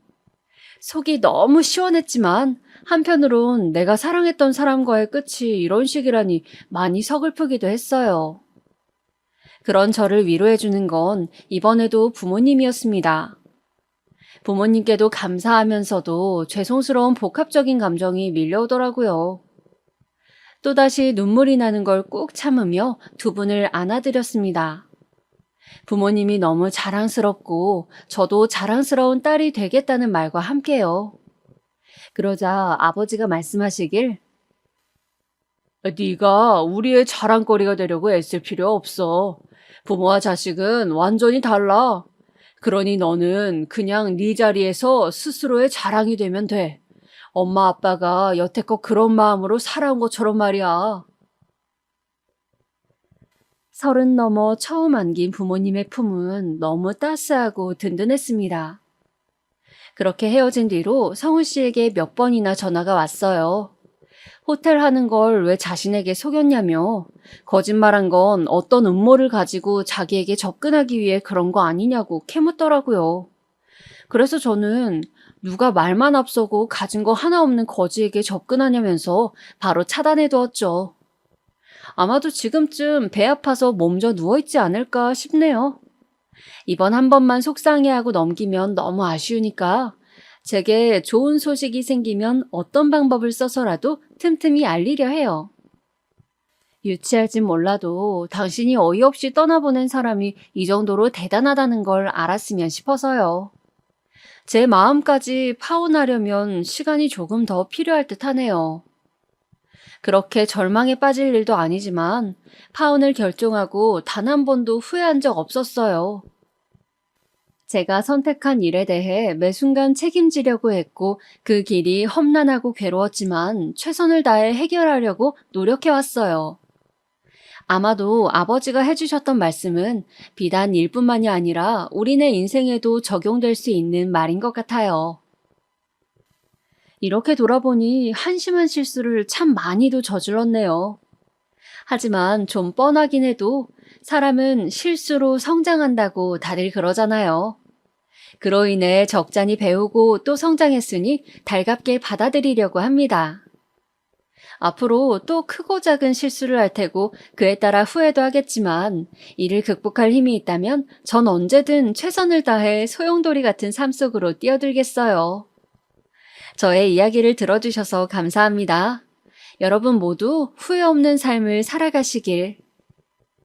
속이 너무 시원했지만 한편으론 내가 사랑했던 사람과의 끝이 이런 식이라니 많이 서글프기도 했어요. 그런 저를 위로해주는 건 이번에도 부모님이었습니다. 부모님께도 감사하면서도 죄송스러운 복합적인 감정이 밀려오더라고요. 또다시 눈물이 나는 걸 꾹 참으며 두 분을 안아드렸습니다. 부모님이 너무 자랑스럽고 저도 자랑스러운 딸이 되겠다는 말과 함께요. 그러자 아버지가 말씀하시길, 네가 우리의 자랑거리가 되려고 애쓸 필요 없어. 부모와 자식은 완전히 달라. 그러니 너는 그냥 네 자리에서 스스로의 자랑이 되면 돼. 엄마 아빠가 여태껏 그런 마음으로 살아온 것처럼 말이야. 30 넘어 처음 안긴 부모님의 품은 너무 따스하고 든든했습니다. 그렇게 헤어진 뒤로 성훈 씨에게 몇 번이나 전화가 왔어요. 호텔 하는 걸 왜 자신에게 속였냐며 거짓말한 건 어떤 음모를 가지고 자기에게 접근하기 위해 그런 거 아니냐고 캐묻더라고요. 그래서 저는 누가 말만 앞서고 가진 거 하나 없는 거지에게 접근하냐면서 바로 차단해두었죠. 아마도 지금쯤 배 아파서 몸져 누워있지 않을까 싶네요. 이번 한 번만 속상해하고 넘기면 너무 아쉬우니까 제게 좋은 소식이 생기면 어떤 방법을 써서라도 틈틈이 알리려 해요. 유치할진 몰라도 당신이 어이없이 떠나보낸 사람이 이 정도로 대단하다는 걸 알았으면 싶어서요. 제 마음까지 파혼하려면 시간이 조금 더 필요할 듯 하네요. 그렇게 절망에 빠질 일도 아니지만 파혼을 결정하고 단 한 번도 후회한 적 없었어요. 제가 선택한 일에 대해 매 순간 책임지려고 했고 그 길이 험난하고 괴로웠지만 최선을 다해 해결하려고 노력해왔어요. 아마도 아버지가 해주셨던 말씀은 비단 일뿐만이 아니라 우리네 인생에도 적용될 수 있는 말인 것 같아요. 이렇게 돌아보니 한심한 실수를 참 많이도 저질렀네요. 하지만 좀 뻔하긴 해도 사람은 실수로 성장한다고 다들 그러잖아요. 그로 인해 적잖이 배우고 또 성장했으니 달갑게 받아들이려고 합니다. 앞으로 또 크고 작은 실수를 할 테고 그에 따라 후회도 하겠지만 이를 극복할 힘이 있다면 전 언제든 최선을 다해 소용돌이 같은 삶 속으로 뛰어들겠어요. 저의 이야기를 들어주셔서 감사합니다. 여러분 모두 후회 없는 삶을 살아가시길